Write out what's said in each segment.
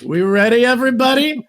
We ready, everybody?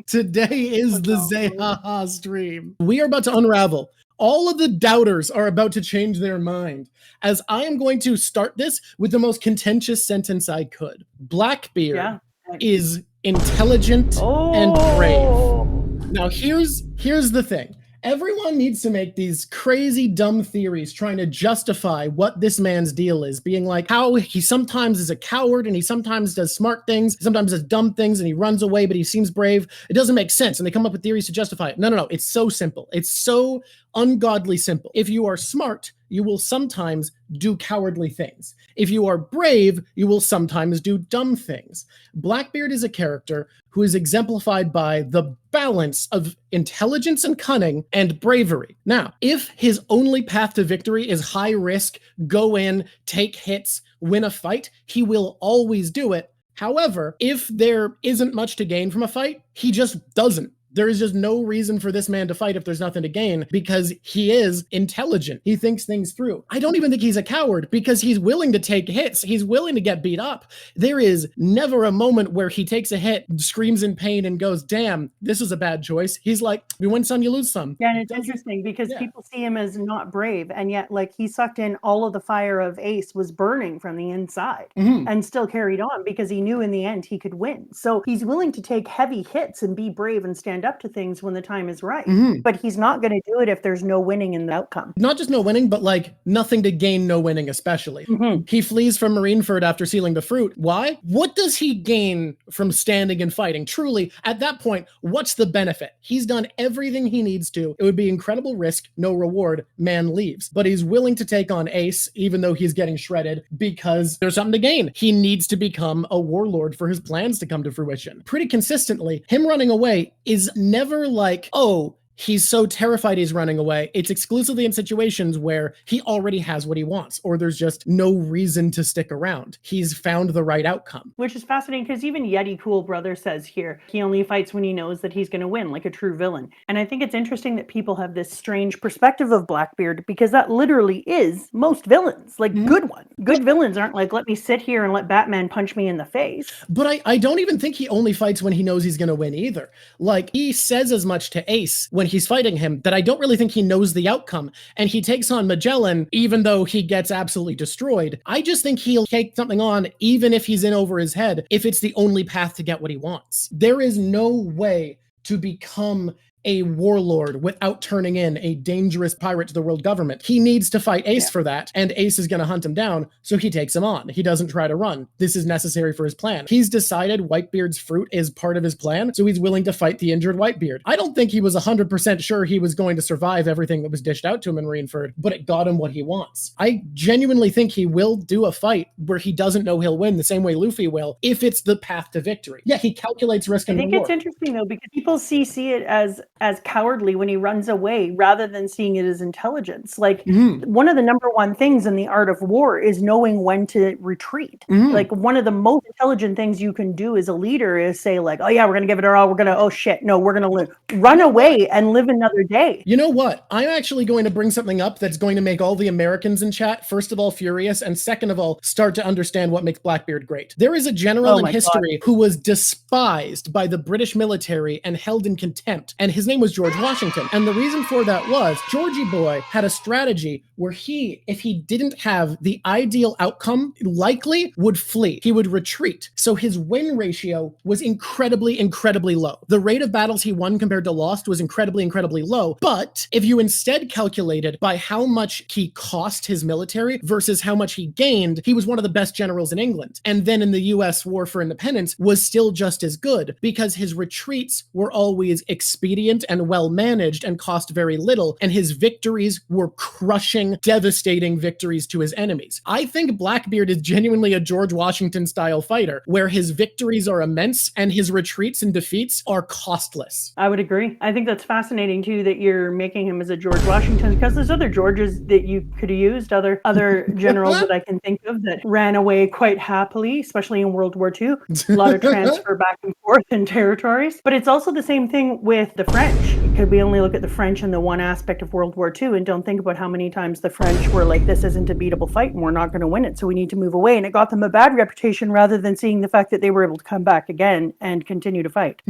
Today is the Zehaha stream. We are about to unravel. All of the doubters are about to change their mind, as I am going to start this with the most contentious sentence I could. Blackbeard is intelligent and brave. Now, here's the thing. Everyone needs to make these crazy, dumb theories trying to justify what this man's deal is, being like how he sometimes is a coward and he sometimes does smart things, sometimes does dumb things, and he runs away, but he seems brave. It doesn't make sense, and they come up with theories to justify it. No. It's so simple. It's so ungodly simple. If you are smart, you will sometimes do cowardly things. If you are brave, you will sometimes do dumb things. Blackbeard is a character who is exemplified by the balance of intelligence and cunning and bravery. Now, if his only path to victory is high risk, go in, take hits, win a fight, he will always do it. However, if there isn't much to gain from a fight, he just doesn't. There is just no reason for this man to fight if there's nothing to gain, because he is intelligent. He thinks things through. I don't even think he's a coward, because he's willing to take hits. He's willing to get beat up. There is never a moment where he takes a hit, screams in pain, and goes, damn, this was a bad choice. He's like, you win some, you lose some. Yeah, and it's interesting because people see him as not brave, and yet like he sucked in all of the fire of Ace was burning from the inside and still carried on because he knew in the end he could win. So he's willing to take heavy hits and be brave and stand up to things when the time is right. But he's not going to do it if there's no winning in the outcome. Not just no winning, but like nothing to gain, no winning especially. He flees from Marineford after sealing the fruit. Why? What does he gain from standing and fighting? Truly, at that point, what's the benefit? He's done everything he needs to. It would be incredible risk, no reward. Man leaves. But he's willing to take on Ace, even though he's getting shredded, because there's something to gain. He needs to become a warlord for his plans to come to fruition. Pretty consistently, him running away is never like, oh, he's so terrified he's running away. It's exclusively in situations where he already has what he wants, or there's just no reason to stick around. He's found the right outcome. Which is fascinating because even Yeti Cool Brother says here, he only fights when he knows that he's going to win, like a true villain. And I think it's interesting that people have this strange perspective of Blackbeard, because that literally is most villains, like good ones. Good villains aren't like, let me sit here and let Batman punch me in the face. But I don't even think he only fights when he knows he's going to win either. Like, he says as much to Ace when he's fighting him that I don't really think he knows the outcome, and he takes on Magellan even though he gets absolutely destroyed. I just think he'll take something on even if he's in over his head, if it's the only path to get what he wants. There is no way to become a warlord without turning in a dangerous pirate to the world government. He needs to fight Ace for that, and Ace is going to hunt him down, so he takes him on. He doesn't try to run. This is necessary for his plan. He's decided Whitebeard's fruit is part of his plan, so he's willing to fight the injured Whitebeard. I don't think he was 100% sure he was going to survive everything that was dished out to him in Marineford, but it got him what he wants. I genuinely think he will do a fight where he doesn't know he'll win the same way Luffy will, if it's the path to victory. Yeah, he calculates risk and reward. I think it's interesting, though, because people see it as cowardly when he runs away rather than seeing it as intelligence. Like one of the number one things in the art of war is knowing when to retreat. Like one of the most intelligent things you can do as a leader is say like, oh yeah, we're going to give it our all. We're going to, oh shit, no, we're going to run away and live another day. You know what? I'm actually going to bring something up that's going to make all the Americans in chat, first of all, furious, and second of all, start to understand what makes Blackbeard great. There is a general in history who was despised by the British military and held in contempt, and his name was George Washington. And the reason for that was Georgie boy had a strategy where he, if he didn't have the ideal outcome, likely would flee. He would retreat. So his win ratio was incredibly, incredibly low. The rate of battles he won compared to lost was incredibly, incredibly low. But if you instead calculated by how much he cost his military versus how much he gained, he was one of the best generals in England. And then in the US War for Independence was still just as good, because his retreats were always expedient and well managed and cost very little, and his victories were crushing, devastating victories to his enemies. I think Blackbeard is genuinely a George Washington style fighter, where his victories are immense and his retreats and defeats are costless. I would agree. I think that's fascinating too, that you're making him as a George Washington, because there's other Georges that you could have used, other generals that I can think of that ran away quite happily, especially in World War II. A lot of transfer back and forth in territories. But it's also the same thing with the French. French, because we only look at the French in the one aspect of World War II and don't think about how many times the French were like, this isn't a beatable fight and we're not going to win it, so we need to move away. And it got them a bad reputation rather than seeing the fact that they were able to come back again and continue to fight.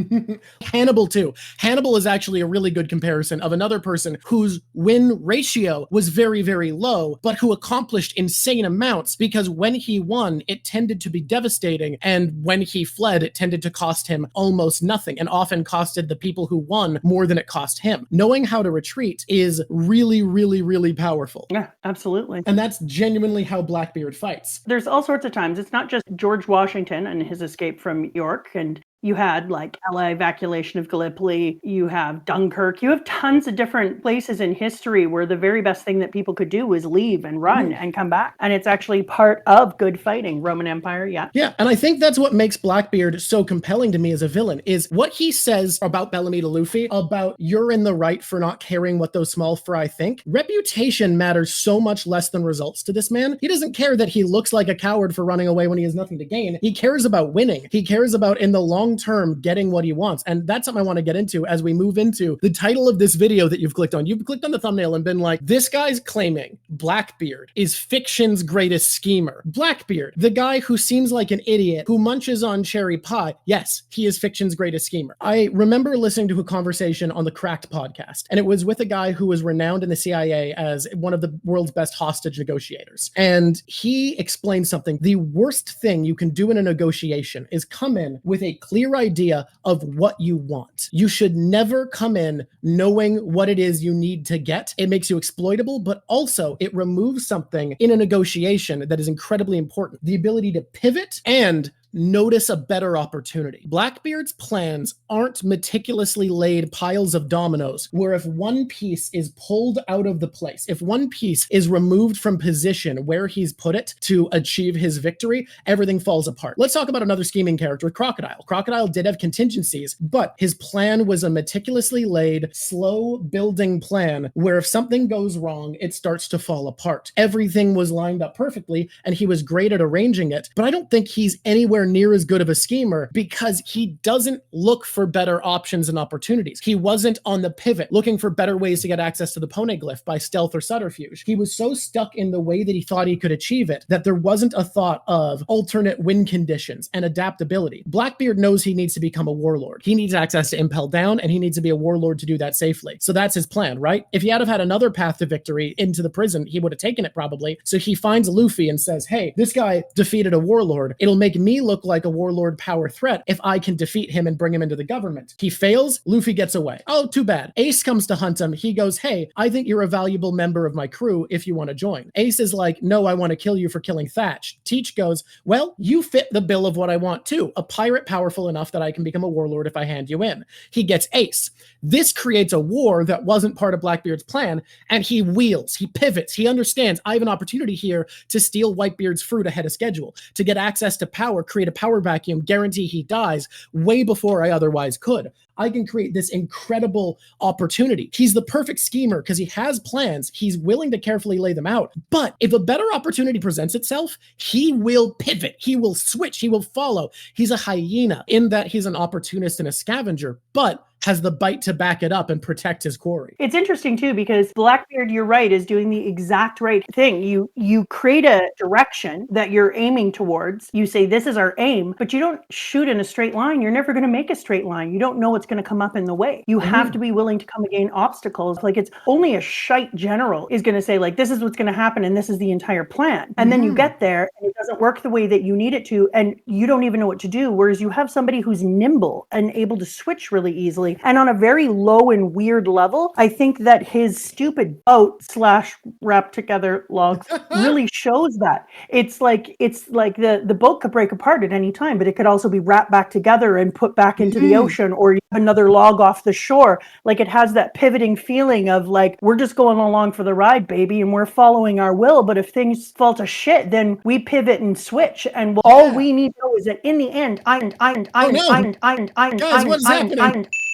Hannibal too. Hannibal is actually a really good comparison of another person whose win ratio was very, very low, but who accomplished insane amounts because when he won, it tended to be devastating. And when he fled, it tended to cost him almost nothing and often costed the people who won more than it cost him. Knowing how to retreat is really, really, really powerful. Yeah, absolutely. And that's genuinely how Blackbeard fights. There's all sorts of times. It's not just George Washington and his escape from York, and you had like LA evacuation of Gallipoli, you have Dunkirk, you have tons of different places in history where the very best thing that people could do was leave and run and come back. And it's actually part of good fighting. Roman Empire, yeah. Yeah, and I think that's what makes Blackbeard so compelling to me as a villain, is what he says about Bellamy to Luffy, about you're in the right for not caring what those small fry think. Reputation matters so much less than results to this man. He doesn't care that he looks like a coward for running away when he has nothing to gain. He cares about winning. He cares about, in the long term, getting what he wants. And that's something I want to get into as we move into the title of this video that you've clicked on. You've clicked on the thumbnail and been like, this guy's claiming Blackbeard is fiction's greatest schemer. Blackbeard, the guy who seems like an idiot, who munches on cherry pie. Yes, he is fiction's greatest schemer. I remember listening to a conversation on the Cracked podcast, and it was with a guy who was renowned in the CIA as one of the world's best hostage negotiators. And he explained something. The worst thing you can do in a negotiation is come in with a clear idea of what you want. You should never come in knowing what it is you need to get. It makes you exploitable, but also it removes something in a negotiation that is incredibly important. The ability to pivot and notice a better opportunity. Blackbeard's plans aren't meticulously laid piles of dominoes where if one piece is pulled out of the place, if one piece is removed from position where he's put it to achieve his victory, everything falls apart. Let's talk about another scheming character, Crocodile. Crocodile did have contingencies, but his plan was a meticulously laid, slow building plan where if something goes wrong, it starts to fall apart. Everything was lined up perfectly and he was great at arranging it, but I don't think he's anywhere near as good of a schemer because he doesn't look for better options and opportunities. He wasn't on the pivot looking for better ways to get access to the poneglyph by stealth or subterfuge. He was so stuck in the way that he thought he could achieve it that there wasn't a thought of alternate win conditions and adaptability. Blackbeard knows he needs to become a warlord. He needs access to Impel Down and he needs to be a warlord to do that safely. So that's his plan, right? If he had have had another path to victory into the prison, he would have taken it probably. So he finds Luffy and says, hey, this guy defeated a warlord. It'll make me look like a warlord power threat if I can defeat him and bring him into the government. He fails, Luffy gets away. Oh, too bad. Ace comes to hunt him. He goes, hey, I think you're a valuable member of my crew if you want to join. Ace is like, no, I want to kill you for killing Thatch. Teach goes, well, you fit the bill of what I want too. A pirate powerful enough that I can become a warlord if I hand you in. He gets Ace. This creates a war that wasn't part of Blackbeard's plan, and he wheels, he pivots, he understands I have an opportunity here to steal Whitebeard's fruit ahead of schedule, to get access to power, create a power vacuum, guarantee he dies way before I otherwise could. I can create this incredible opportunity. He's the perfect schemer because he has plans. He's willing to carefully lay them out. But if a better opportunity presents itself, he will pivot. He will switch. He will follow. He's a hyena in that he's an opportunist and a scavenger, but has the bite to back it up and protect his quarry. It's interesting too, because Blackbeard, you're right, is doing the exact right thing. You create a direction that you're aiming towards. You say, this is our aim, but you don't shoot in a straight line. You're never going to make a straight line. You don't know what's going to come up in the way. You have to be willing to come against obstacles. Like, it's only a shite general is going to say, like, this is what's going to happen and this is the entire plan. And then you get there and it doesn't work the way that you need it to, and you don't even know what to do. Whereas you have somebody who's nimble and able to switch really easily. And on a very low and weird level, I think that his stupid boat / wrapped together logs really shows that. It's like the boat could break apart at any time, but it could also be wrapped back together and put back into the ocean, or you have another log off the shore. Like, it has that pivoting feeling of like, we're just going along for the ride, baby, and we're following our will. But if things fall to shit, then we pivot and switch. And all we need to know is that in the end,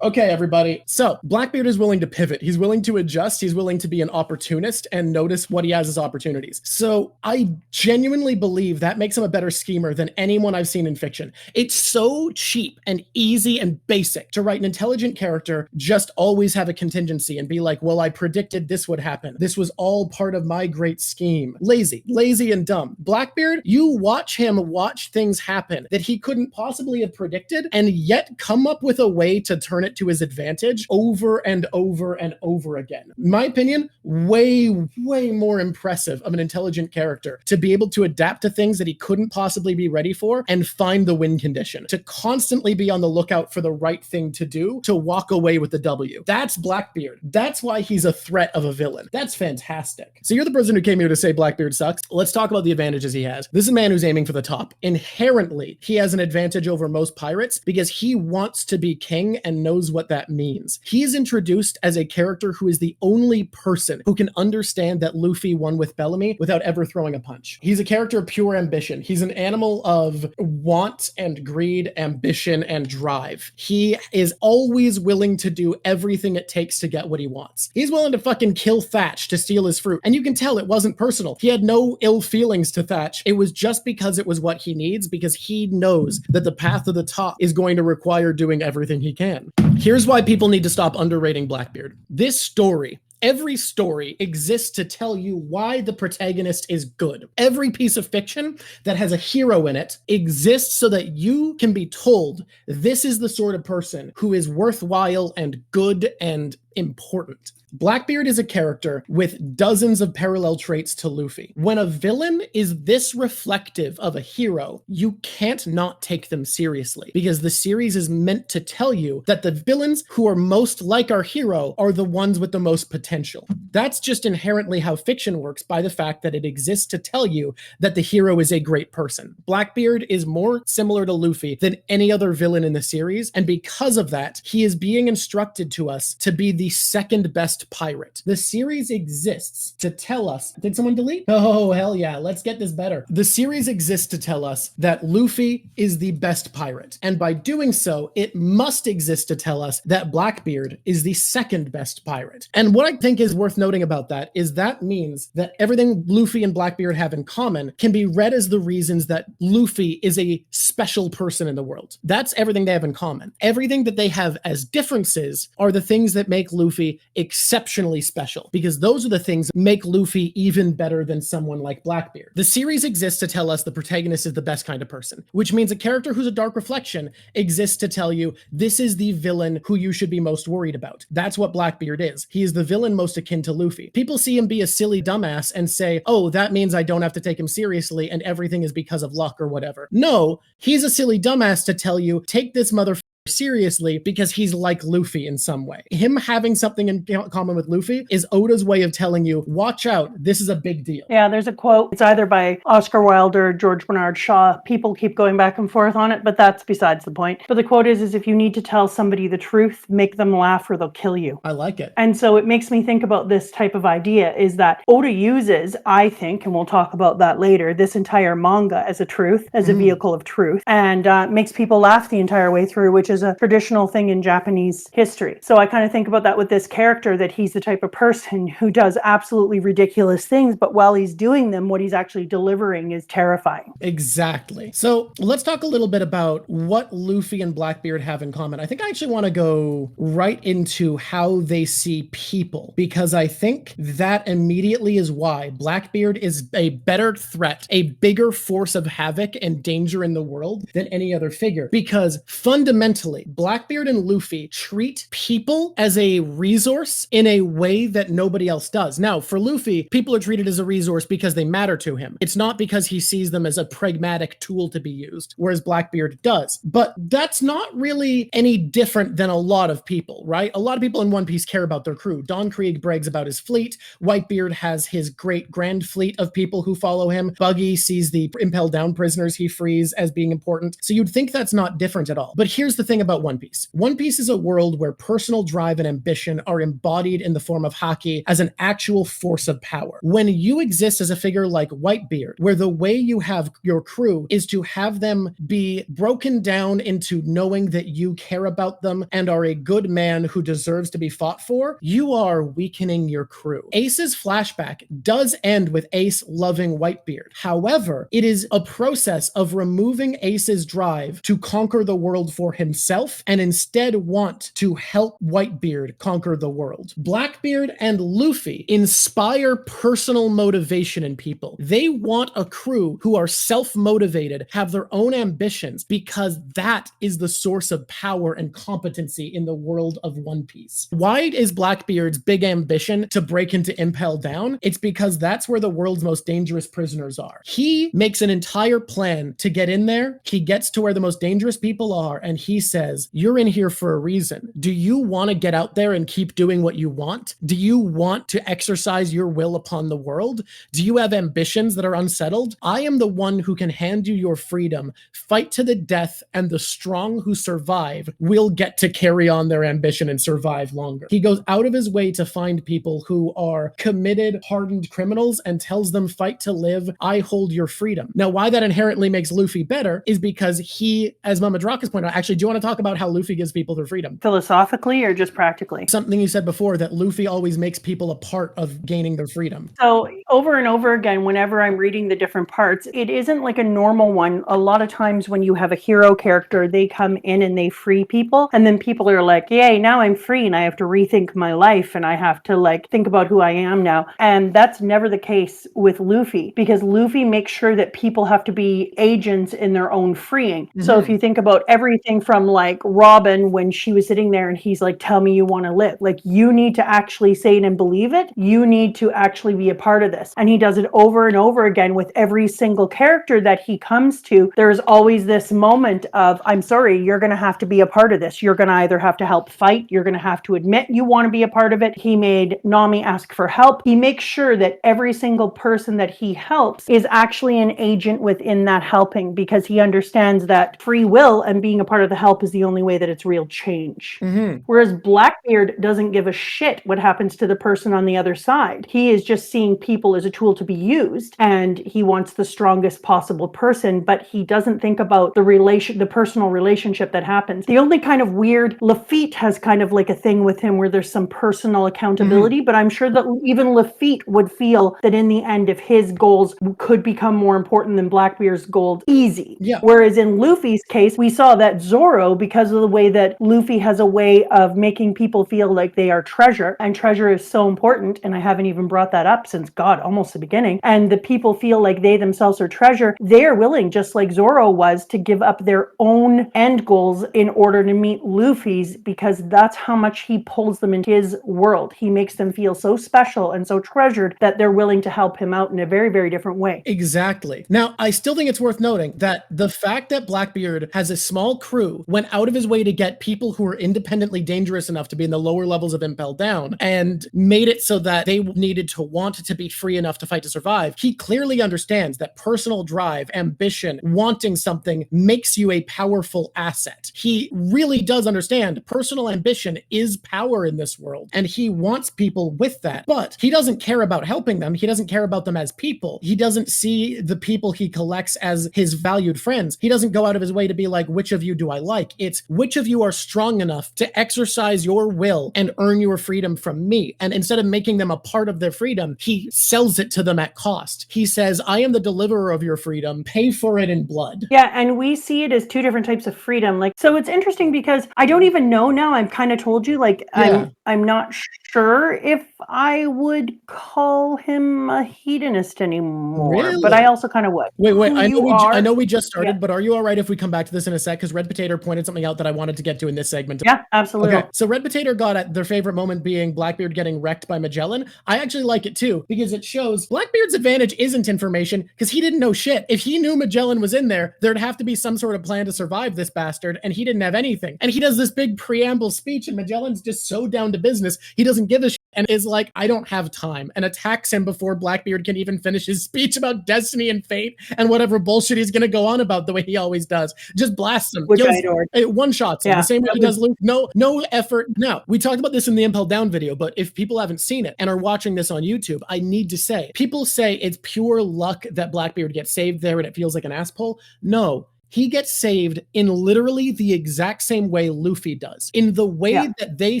Okay, everybody. So Blackbeard is willing to pivot. He's willing to adjust. He's willing to be an opportunist and notice what he has as opportunities. So I genuinely believe that makes him a better schemer than anyone I've seen in fiction. It's so cheap and easy and basic to write an intelligent character, just always have a contingency and be like, well, I predicted this would happen. This was all part of my great scheme. Lazy and dumb. Blackbeard, you watch him watch things happen that he couldn't possibly have predicted and yet come up with a way to turn it to his advantage over and over and over again. In my opinion, way more impressive of an intelligent character to be able to adapt to things that he couldn't possibly be ready for and find the win condition, to constantly be on the lookout for the right thing to do, to walk away with the W. That's Blackbeard. That's why he's a threat of a villain. That's fantastic. So you're the person who came here to say Blackbeard sucks. Let's talk about the advantages he has. This is a man who's aiming for the top. Inherently, he has an advantage over most pirates because he wants to be king and knows what that means. He's introduced as a character who is the only person who can understand that Luffy won with Bellamy without ever throwing a punch. He's a character of pure ambition. He's an animal of want and greed, ambition and drive. He is always willing to do everything it takes to get what he wants. He's willing to fucking kill Thatch to steal his fruit. And you can tell it wasn't personal. He had no ill feelings to Thatch. It was just because it was what he needs, because he knows that the path to the top is going to require doing everything he can. Here's why people need to stop underrating Blackbeard. This story, every story exists to tell you why the protagonist is good. Every piece of fiction that has a hero in it exists so that you can be told this is the sort of person who is worthwhile and good and important. Blackbeard is a character with dozens of parallel traits to Luffy. When a villain is this reflective of a hero, you can't not take them seriously, because the series is meant to tell you that the villains who are most like our hero are the ones with the most potential. That's just inherently how fiction works, by the fact that it exists to tell you that the hero is a great person. Blackbeard is more similar to Luffy than any other villain in the series, and because of that, he is being instructed to us to be the second best pirate. The series exists to tell us... Did someone delete? Oh, hell yeah. Let's get this better. The series exists to tell us that Luffy is the best pirate. And by doing so, it must exist to tell us that Blackbeard is the second best pirate. And what I think is worth noting about that is that means that everything Luffy and Blackbeard have in common can be read as the reasons that Luffy is a special person in the world. That's everything they have in common. Everything that they have as differences are the things that make Luffy exceptionally special, because those are the things that make Luffy even better than someone like Blackbeard. The series exists to tell us the protagonist is the best kind of person, which means a character who's a dark reflection exists to tell you this is the villain who you should be most worried about. That's what Blackbeard is. He is the villain most akin to Luffy. People see him be a silly dumbass and say, oh, that means I don't have to take him seriously and everything is because of luck or whatever. No, he's a silly dumbass to tell you, take this motherfucker seriously because he's like Luffy in some way. Him having something in common with Luffy is Oda's way of telling you, watch out, this is a big deal. Yeah, there's a quote. It's either by Oscar Wilde or George Bernard Shaw. People keep going back and forth on it, but that's besides the point. But the quote is if you need to tell somebody the truth, make them laugh or they'll kill you. I like it. And so it makes me think about this type of idea is that Oda uses, I think, and we'll talk about that later, this entire manga as a truth, as a vehicle of truth, and makes people laugh the entire way through, which is a traditional thing in Japanese history. So I kind of think about that with this character, that he's the type of person who does absolutely ridiculous things, but while he's doing them, what he's actually delivering is terrifying. Exactly. So let's talk a little bit about what Luffy and Blackbeard have in common. I think I actually want to go right into how they see people, because I think that immediately is why Blackbeard is a better threat, a bigger force of havoc and danger in the world than any other figure. Because fundamentally, Blackbeard and Luffy treat people as a resource in a way that nobody else does. Now, for Luffy, people are treated as a resource because they matter to him. It's not because he sees them as a pragmatic tool to be used, whereas Blackbeard does. But that's not really any different than a lot of people, right? A lot of people in One Piece care about their crew. Don Krieg brags about his fleet. Whitebeard has his great grand fleet of people who follow him. Buggy sees the impelled down prisoners he frees as being important. So you'd think that's not different at all. But here's the thing thing about One Piece. One Piece is a world where personal drive and ambition are embodied in the form of haki as an actual force of power. When you exist as a figure like Whitebeard, where the way you have your crew is to have them be broken down into knowing that you care about them and are a good man who deserves to be fought for, you are weakening your crew. Ace's flashback does end with Ace loving Whitebeard. However, it is a process of removing Ace's drive to conquer the world for himself and instead want to help Whitebeard conquer the world. Blackbeard and Luffy inspire personal motivation in people. They want a crew who are self-motivated, have their own ambitions, because that is the source of power and competency in the world of One Piece. Why is Blackbeard's big ambition to break into Impel Down? It's because that's where the world's most dangerous prisoners are. He makes an entire plan to get in there. He gets to where the most dangerous people are, and he says, you're in here for a reason. Do you want to get out there and keep doing what you want? Do you want to exercise your will upon the world? Do you have ambitions that are unsettled? I am the one who can hand you your freedom, fight to the death, and the strong who survive will get to carry on their ambition and survive longer. He goes out of his way to find people who are committed, hardened criminals and tells them, fight to live, I hold your freedom. Now, why that inherently makes Luffy better is because he, as Mama Drawk has pointed out, actually, do you want to talk about how Luffy gives people their freedom? Philosophically or just practically? Something you said before, that Luffy always makes people a part of gaining their freedom. So over and over again, whenever I'm reading the different parts, it isn't like a normal one. A lot of times when you have a hero character, they come in and they free people, and then people are like, yay, now I'm free and I have to rethink my life and I have to like think about who I am now. And that's never the case with Luffy, because Luffy makes sure that people have to be agents in their own freeing. Mm-hmm. So if you think about everything from like Robin, when she was sitting there and he's like, tell me you want to live, like you need to actually say it and believe it. You need to actually be a part of this. And he does it over and over again with every single character that he comes to. There's always this moment of, I'm sorry, you're going to have to be a part of this. You're going to either have to help fight. You're going to have to admit you want to be a part of it. He made Nami ask for help. He makes sure that every single person that he helps is actually an agent within that helping, because he understands that free will and being a part of the help is the only way that it's real change. Mm-hmm. Whereas Blackbeard doesn't give a shit what happens to the person on the other side. He is just seeing people as a tool to be used, and he wants the strongest possible person, but he doesn't think about the personal relationship that happens. The only kind of weird, Lafitte has kind of like a thing with him where there's some personal accountability, but I'm sure that even Lafitte would feel that in the end, if his goals could become more important than Blackbeard's goals, easy. Yeah. Whereas in Luffy's case, we saw that Zoro, because of the way that Luffy has a way of making people feel like they are treasure, and treasure is so important, and I haven't even brought that up since, God, almost the beginning, and the people feel like they themselves are treasure, they are willing, just like Zoro was, to give up their own end goals in order to meet Luffy's, because that's how much he pulls them into his world. He makes them feel so special and so treasured that they're willing to help him out in a very, very different way. Exactly. Now, I still think it's worth noting that the fact that Blackbeard has a small crew went out of his way to get people who are independently dangerous enough to be in the lower levels of Impel Down and made it so that they needed to want to be free enough to fight to survive. He clearly understands that personal drive, ambition, wanting something makes you a powerful asset. He really does understand personal ambition is power in this world, and he wants people with that. But he doesn't care about helping them. He doesn't care about them as people. He doesn't see the people he collects as his valued friends. He doesn't go out of his way to be like, which of you do I like? It's which of you are strong enough to exercise your will and earn your freedom from me. And instead of making them a part of their freedom, he sells it to them at cost. He says, I am the deliverer of your freedom. Pay for it in blood. Yeah, and we see it as two different types of freedom. Like, so it's interesting because I don't even know now. I've kind of told you, like, yeah. I'm not sure if I would call him a hedonist anymore, really? But I also kind of would. Wait, I know we just started, but are you all right if we come back to this in a sec? Because Red Potato pointed something out that I wanted to get to in this segment. Yeah, absolutely. Okay, so Red Potato got at their favorite moment being Blackbeard getting wrecked by Magellan. I actually like it too, because it shows Blackbeard's advantage isn't information, because he didn't know shit. If he knew Magellan was in there, there'd have to be some sort of plan to survive this bastard, and he didn't have anything. And he does this big preamble speech, and Magellan's just so down to business. He doesn't give a shit and is like, I don't have time, and attacks him before Blackbeard can even finish his speech about destiny and fate and whatever bullshit he's going to go on about the way he always does. Just blasts him. Which kills, I adored. One-shots him. The same way he does Luke. No effort. Now, we talked about this in the Impel Down video, but if people haven't seen it and are watching this on YouTube, I need to say, people say it's pure luck that Blackbeard gets saved there and it feels like an ass pull. No. He gets saved in literally the exact same way Luffy does. In the way that they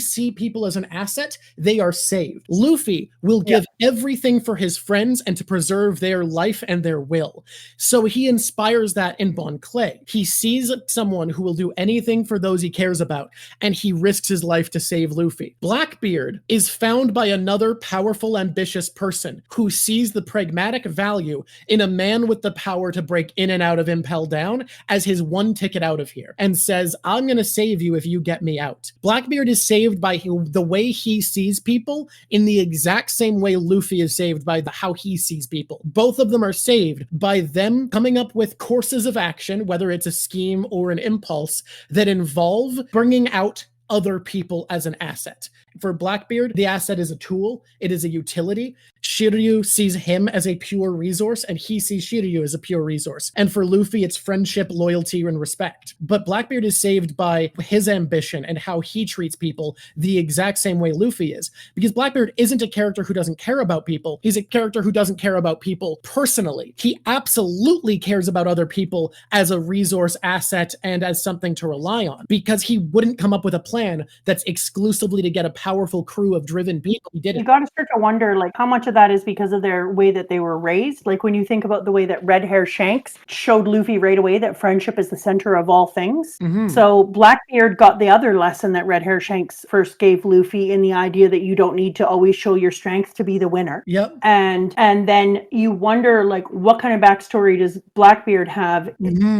see people as an asset, they are saved. Luffy will give everything for his friends and to preserve their life and their will. So he inspires that in Bon Clay. He sees someone who will do anything for those he cares about, and he risks his life to save Luffy. Blackbeard is found by another powerful, ambitious person who sees the pragmatic value in a man with the power to break in and out of Impel Down as his one ticket out of here, and says, I'm going to save you if you get me out. Blackbeard is saved by the way he sees people in the exact same way Luffy is saved by how he sees people. Both of them are saved by them coming up with courses of action, whether it's a scheme or an impulse, that involve bringing out other people as an asset. For Blackbeard, the asset is a tool. It is a utility. Shiryu sees him as a pure resource, and he sees Shiryu as a pure resource. And for Luffy, it's friendship, loyalty, and respect. But Blackbeard is saved by his ambition and how he treats people the exact same way Luffy is. Because Blackbeard isn't a character who doesn't care about people. He's a character who doesn't care about people personally. He absolutely cares about other people as a resource, asset, and as something to rely on. Because he wouldn't come up with a plan that's exclusively to get a powerful crew of driven people. He did it. You got to start to wonder, like, how much of that is because of their way that they were raised. Like, when you think about the way that Red Hair Shanks showed Luffy right away that friendship is the center of all things. So Blackbeard got the other lesson that Red Hair Shanks first gave Luffy, in the idea that you don't need to always show your strength to be the winner. And then you wonder, like, what kind of backstory does Blackbeard have?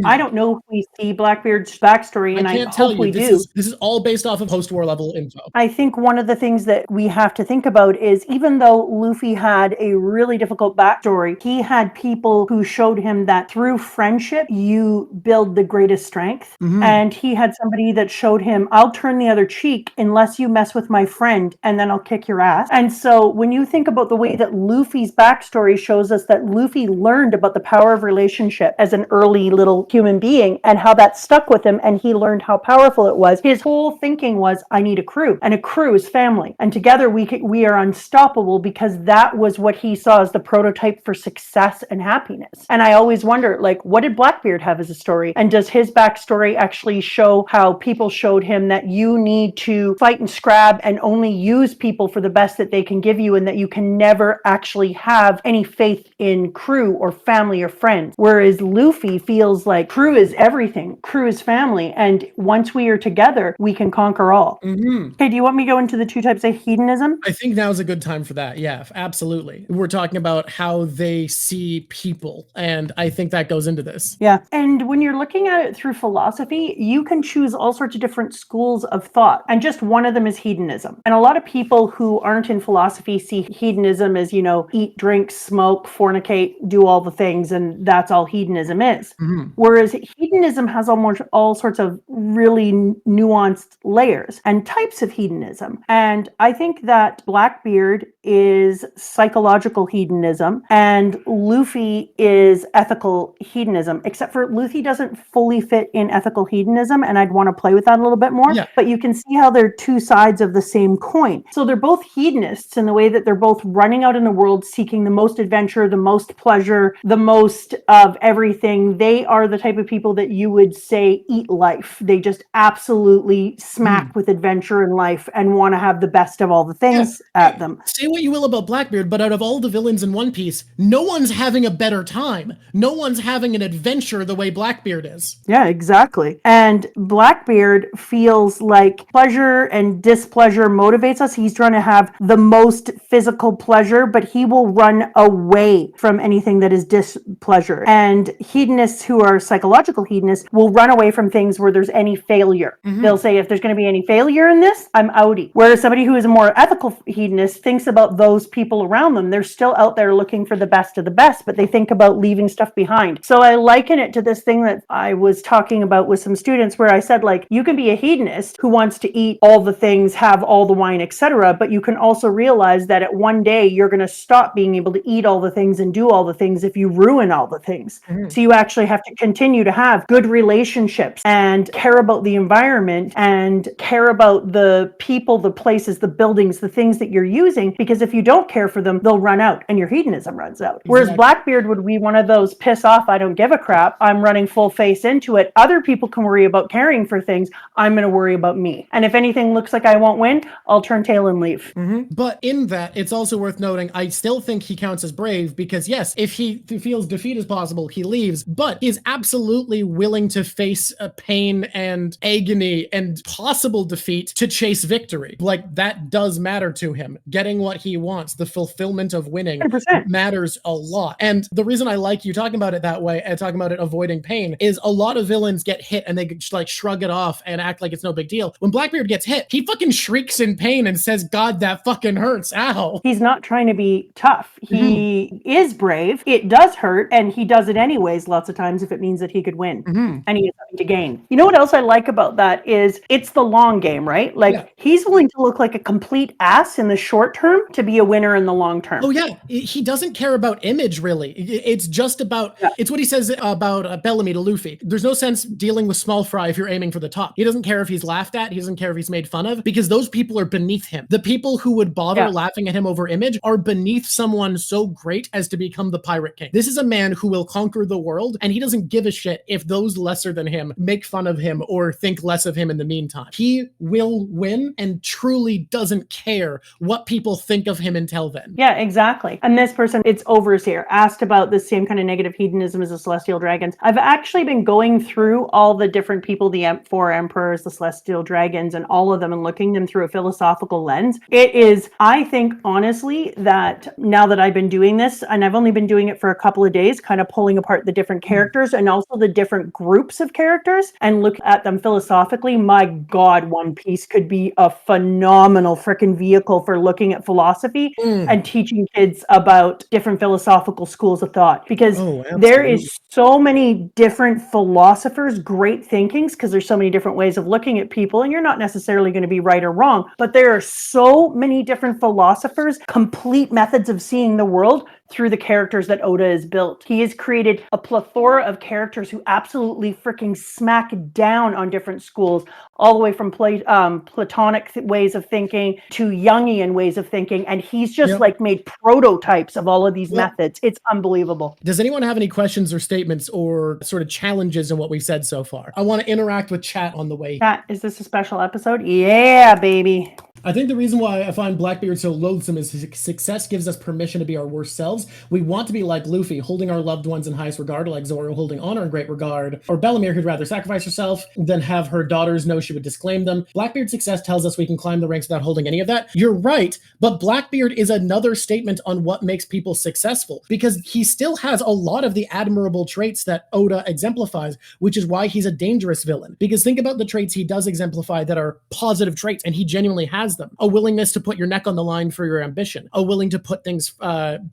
I don't know if we see Blackbeard's backstory, and I hope we do. This is all based off of post-war level info. I think one of the things that we have to think about is, even though Luffy had a really difficult backstory, he had people who showed him that through friendship, you build the greatest strength. And he had somebody that showed him, I'll turn the other cheek unless you mess with my friend, and then I'll kick your ass. And so when you think about the way that Luffy's backstory shows us that Luffy learned about the power of relationship as an early little human being, and how that stuck with him, and he learned how powerful it was. His whole thinking was, I need a crew, and a crew is family, and together we are unstoppable, because that was what he saw as the prototype for success and happiness. And I always wonder, like, what did Blackbeard have as a story? And does his backstory actually show how people showed him that you need to fight and scrab and only use people for the best that they can give you, and that you can never actually have any faith in crew or family or friends? Whereas Luffy feels like crew is everything, crew is family, and once we are together, we can conquer all. Okay, do you want me to go into the two types of hedonism? I think now's a good time for that. Yeah, absolutely. We're talking about how they see people, and I think that goes into this. Yeah, and when you're looking at it through philosophy, you can choose all sorts of different schools of thought, and just one of them is hedonism. And a lot of people who aren't in philosophy see hedonism as, you know, eat, drink, smoke, fornicate, do all the things, and that's all hedonism is. Whereas hedonism has all sorts of really nuanced layers and types of hedonism. And I think that Blackbeard is psychological hedonism and Luffy is ethical hedonism, except for Luffy doesn't fully fit in ethical hedonism, and I'd want to play with that a little bit more. But you can see how they're two sides of the same coin. So they're both hedonists in the way that they're both running out in the world seeking the most adventure, the most pleasure, the most of everything. They are the type of people that you would say eat life. They just absolutely smack with adventure in life and want to have the best of all the things at them. Say what you will about Blackbeard, but out of all the villains in One Piece, no one's having a better time. No one's having an adventure the way Blackbeard is. Yeah, exactly. And Blackbeard feels like pleasure and displeasure motivates us. He's trying to have the most physical pleasure, but he will run away from anything that is displeasure. And hedonists who are psychological hedonists will run away from things where there's any failure. They'll say, if there's going to be any failure in this, I'm outie. Whereas somebody who is a more ethical hedonist thinks about those people around them. They're still out there looking for the best of the best, but they think about leaving stuff behind. So I liken it to this thing that I was talking about with some students where I said, like, you can be a hedonist who wants to eat all the things, have all the wine, etc., but you can also realize that at one day you're going to stop being able to eat all the things and do all the things if you ruin all the things. So you actually have to continue to have good relationships and care about the environment and care about the people, the places, the buildings, the things that you're using, because if you don't care for them, they'll run out and your hedonism runs out. Whereas Blackbeard would be one of those piss off, I don't give a crap, I'm running full face into it. Other people can worry about caring for things. I'm going to worry about me. And if anything looks like I won't win, I'll turn tail and leave. But in that, it's also worth noting, I still think he counts as brave because, yes, if he feels defeat is possible, he leaves, but he's absolutely willing to face a pain and agony and possible defeat to chase victory. Like, that does matter to him. Getting what he wants, the fulfillment of winning 100%. matters a lot. And the reason I like you talking about it that way and talking about it avoiding pain is a lot of villains get hit and they like shrug it off and act like it's no big deal. When Blackbeard gets hit, he fucking shrieks in pain and says, God, that fucking hurts. Ow. He's not trying to be tough. He is brave. It does hurt, and he does it anyways lots of times if it means that he could win. And he has something to gain. You know what else I like about that is it's the long game, right? Like, he's willing to look like a complete ass in the short term to be a winner in the long term. Oh, yeah. He doesn't care about image, really. It's just about, it's what he says about Bellamy to Luffy. There's no sense dealing with small fry if you're aiming for the top. He doesn't care if he's laughed at. He doesn't care if he's made fun of, because those people are beneath him. The people who would bother laughing at him over image are beneath someone so great as to become the Pirate King. This is a man who will conquer the world, and he doesn't give a shit if those lesser than him make fun of him or think less of him in the meantime. He will win and truly doesn't care what people think of him until then. Yeah, exactly. And this person, it's overseer, asked about the same kind of negative hedonism as the Celestial Dragons. I've actually been going through all the different people, the four emperors, the Celestial Dragons, and all of them, and looking them through a philosophical lens. It is, I think, honestly, that now that I've been doing this, and I've only been doing it for a couple of days, kind of pulling apart the different characters and also the different groups of characters and look at them philosophically, my God, One Piece could be a phenomenal freaking vehicle for looking at philosophy and teaching kids about different philosophical schools of thought, because there is so many different philosophers, great thinkings, because there's so many different ways of looking at people, and you're not necessarily going to be right or wrong, but there are so many different philosophers, complete methods of seeing the world through the characters that Oda has built. He has created a plethora of characters who absolutely freaking smack down on different schools, all the way from Platonic ways of thinking to Jungian ways of thinking, and he's just like made prototypes of all of these methods. It's unbelievable. Does anyone have any questions or statements or sort of challenges in what we've said so far? I want to interact with chat on the way. Chat, is this a special episode? Yeah, baby. I think the reason why I find Blackbeard so loathsome is his success gives us permission to be our worst selves. We want to be like Luffy, holding our loved ones in highest regard, or like Zoro, holding honor in great regard, or Bellamy, who'd rather sacrifice herself than have her daughters know she would disclaim them. Blackbeard's success tells us we can climb the ranks without holding any of that. You're right, but Blackbeard is another statement on what makes people successful, because he still has a lot of the admirable traits that Oda exemplifies, which is why he's a dangerous villain. Because think about the traits he does exemplify that are positive traits, and he genuinely has them. A willingness to put your neck on the line for your ambition, a willing to put things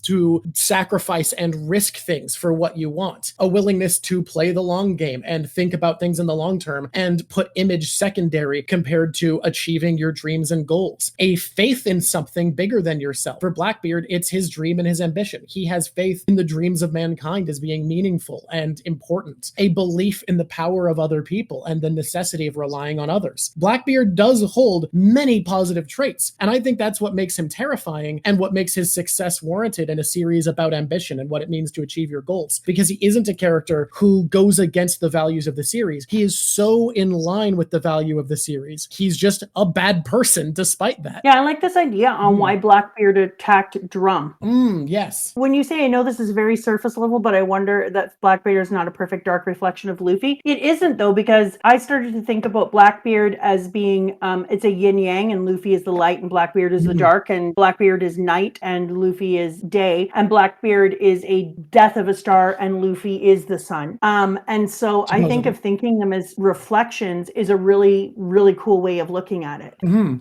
to sacrifice and risk things for what you want, a willingness to play the long game and think about things in the long term and put image secondary compared to achieving your dreams and goals, a faith in something bigger than yourself. For Blackbeard, it's his dream and his ambition. He has faith in the dreams of mankind as being meaningful and important, a belief in the power of other people and the necessity of relying on others. Blackbeard does hold many positive traits, and I think that's what makes him terrifying and what makes his success warranted in a series about ambition and what it means to achieve your goals, because he isn't a character who goes against the values of the series. He is so in line with the value of the series. He's just a bad person despite that. Yeah, I like this idea on why Blackbeard attacked Drum. Yes. When you say, I know this is very surface level, but I wonder that Blackbeard is not a perfect dark reflection of Luffy. It isn't, though, because I started to think about Blackbeard as being, it's a yin-yang, and Luffy is the light and Blackbeard is the dark, and Blackbeard is night and Luffy is day, and Blackbeard is a death of a star and Luffy is the sun. And so I think of thinking them as reflections is a really, really cool way of looking at it.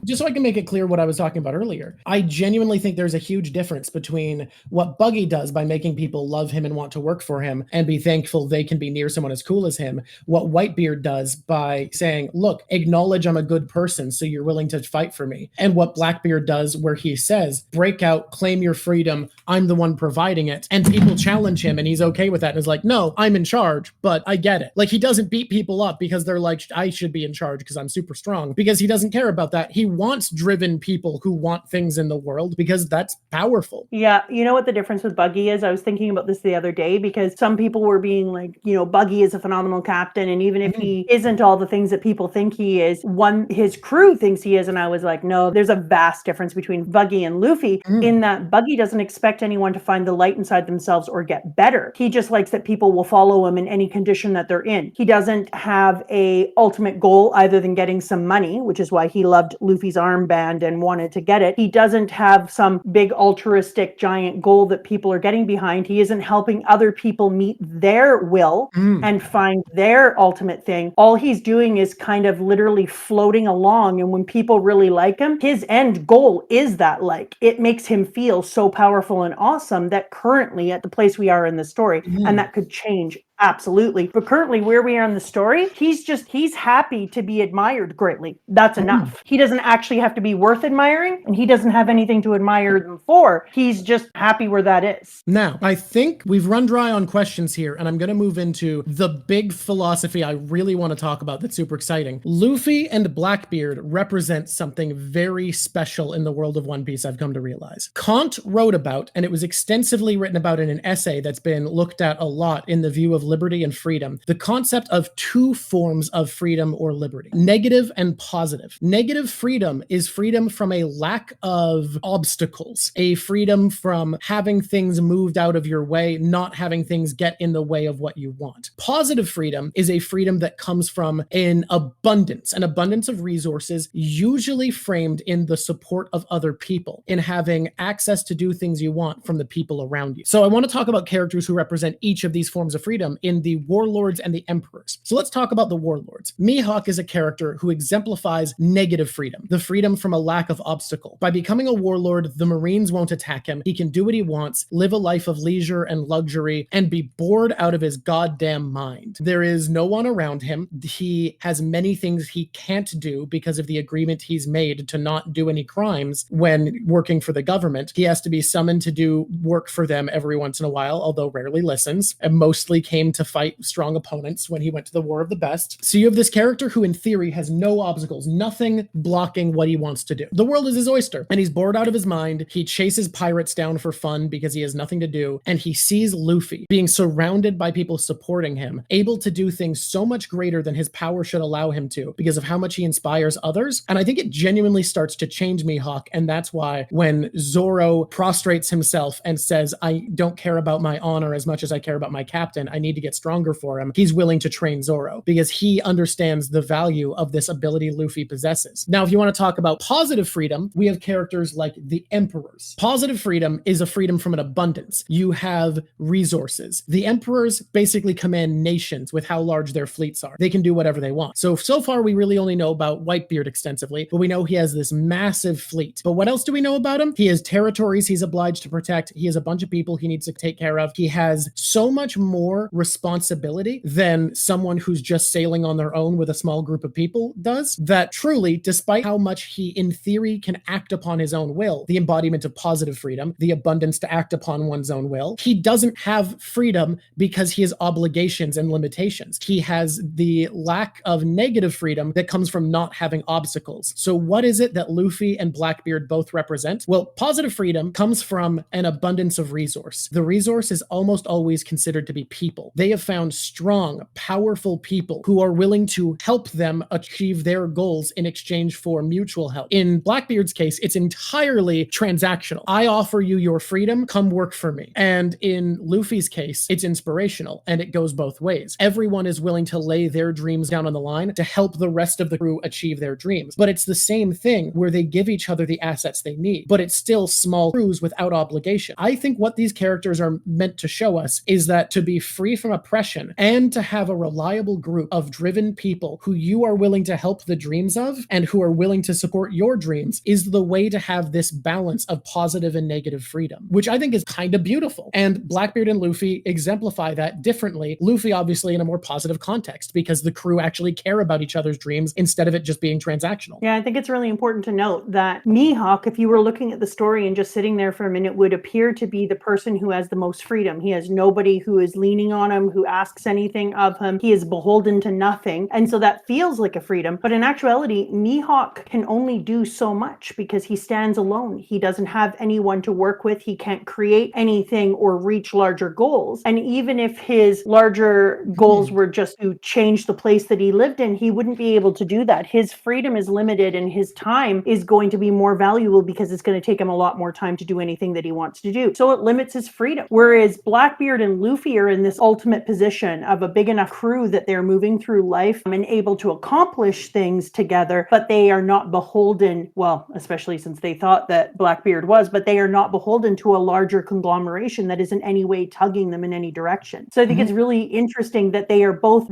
Just so I can make it clear what I was talking about earlier, I genuinely think there's a huge difference between what Buggy does by making people love him and want to work for him and be thankful they can be near someone as cool as him, what Whitebeard does by saying, look, acknowledge I'm a good person, so you're willing to fight for me, and what Blackbeard does where he says, break out, claim your freedom, I'm the one providing it, and people challenge him and he's okay with that and is like, no, I'm in charge, but I get it. Like, he doesn't beat people up because they're like, I should be in charge because I'm super strong, because he doesn't care about that. He wants driven people who want things in the world because that's powerful. Yeah, you know what the difference with Buggy is? I was thinking about this the other day because some people were being like, you know, Buggy is a phenomenal captain, and even if he isn't all the things that people think he is, his crew thinks he is, and I was like, no, there's a vast difference between Buggy and Luffy in that Buggy doesn't expect anyone to find the light inside themselves or get better. He just likes that people will follow him in any condition that they're in. He doesn't have a ultimate goal other than getting some money, which is why he loved Luffy's armband and wanted to get it. He doesn't have some big altruistic giant goal that people are getting behind. He isn't helping other people meet their will and find their ultimate thing. All he's doing is kind of literally floating along, and when people really like him, his end goal is that like. It makes him feel so powerful and awesome that currently at the place we are in the story, and that could change absolutely. But currently where we are in the story, he's happy to be admired greatly. That's enough. He doesn't actually have to be worth admiring, and he doesn't have anything to admire them for. He's just happy where that is. Now, I think we've run dry on questions here, and I'm going to move into the big philosophy I really want to talk about that's super exciting. Luffy and Blackbeard represent something very special in the world of One Piece, I've come to realize. Kant wrote about, and it was extensively written about in an essay that's been looked at a lot in the view of liberty and freedom, the concept of two forms of freedom or liberty, negative and positive. Negative freedom is freedom from a lack of obstacles, a freedom from having things moved out of your way, not having things get in the way of what you want. Positive freedom is a freedom that comes from an abundance of resources, usually framed in the support of other people, in having access to do things you want from the people around you. So I want to talk about characters who represent each of these forms of freedom in the warlords and the emperors. So let's talk about the warlords. Mihawk is a character who exemplifies negative freedom, the freedom from a lack of obstacle. By becoming a warlord, the Marines won't attack him. He can do what he wants, live a life of leisure and luxury, and be bored out of his goddamn mind. There is no one around him. He has many things he can't do because of the agreement he's made to not do any crimes when working for the government. He has to be summoned to do work for them every once in a while, although rarely listens, and mostly came to fight strong opponents when he went to the War of the Best. So you have this character who in theory has no obstacles, nothing blocking what he wants to do. The world is his oyster, and he's bored out of his mind. He chases pirates down for fun because he has nothing to do, and he sees Luffy being surrounded by people supporting him, able to do things so much greater than his power should allow him to because of how much he inspires others. And I think it genuinely starts to change Mihawk, and that's why when Zoro prostrates himself and says, I don't care about my honor as much as I care about my captain, I need to get stronger for him, he's willing to train Zoro because he understands the value of this ability Luffy possesses. Now, if you want to talk about positive freedom, we have characters like the emperors. Positive freedom is a freedom from an abundance. You have resources. The emperors basically command nations with how large their fleets are. They can do whatever they want. So far we really only know about Whitebeard extensively, but we know he has this massive fleet. But what else do we know about him? He has territories he's obliged to protect. He has a bunch of people he needs to take care of. He has so much more responsibility than someone who's just sailing on their own with a small group of people does, that truly, despite how much he in theory can act upon his own will, the embodiment of positive freedom, the abundance to act upon one's own will, he doesn't have freedom because he has obligations and limitations. He has the lack of negative freedom that comes from not having obstacles. So what is it that Luffy and Blackbeard both represent? Well, positive freedom comes from an abundance of resource. The resource is almost always considered to be people. They have found strong, powerful people who are willing to help them achieve their goals in exchange for mutual help. In Blackbeard's case, it's entirely transactional. I offer you your freedom, come work for me. And in Luffy's case, it's inspirational, and it goes both ways. Everyone is willing to lay their dreams down on the line to help the rest of the crew achieve their dreams. But it's the same thing where they give each other the assets they need, but it's still small crews without obligation. I think what these characters are meant to show us is that to be free from oppression and to have a reliable group of driven people who you are willing to help the dreams of and who are willing to support your dreams is the way to have this balance of positive and negative freedom, which I think is kind of beautiful. And Blackbeard and Luffy exemplify that differently. Luffy obviously in a more positive context because the crew actually care about each other's dreams instead of it just being transactional. Yeah, I think it's really important to note that Mihawk, if you were looking at the story and just sitting there for a minute, would appear to be the person who has the most freedom. He has nobody who is leaning on him, who asks anything of him. He is beholden to nothing. And so that feels like a freedom. But in actuality, Mihawk can only do so much because he stands alone. He doesn't have anyone to work with. He can't create anything or reach larger goals. And even if his larger goals were just to change the place that he lived in, he wouldn't be able to do that. His freedom is limited and his time is going to be more valuable because it's going to take him a lot more time to do anything that he wants to do. So it limits his freedom. Whereas Blackbeard and Luffy are in this ultimate position of a big enough crew that they're moving through life and able to accomplish things together, but they are not beholden, well, especially since they thought that Blackbeard was, but they are not beholden to a larger conglomeration that is in any way tugging them in any direction. So I think it's really interesting that they are both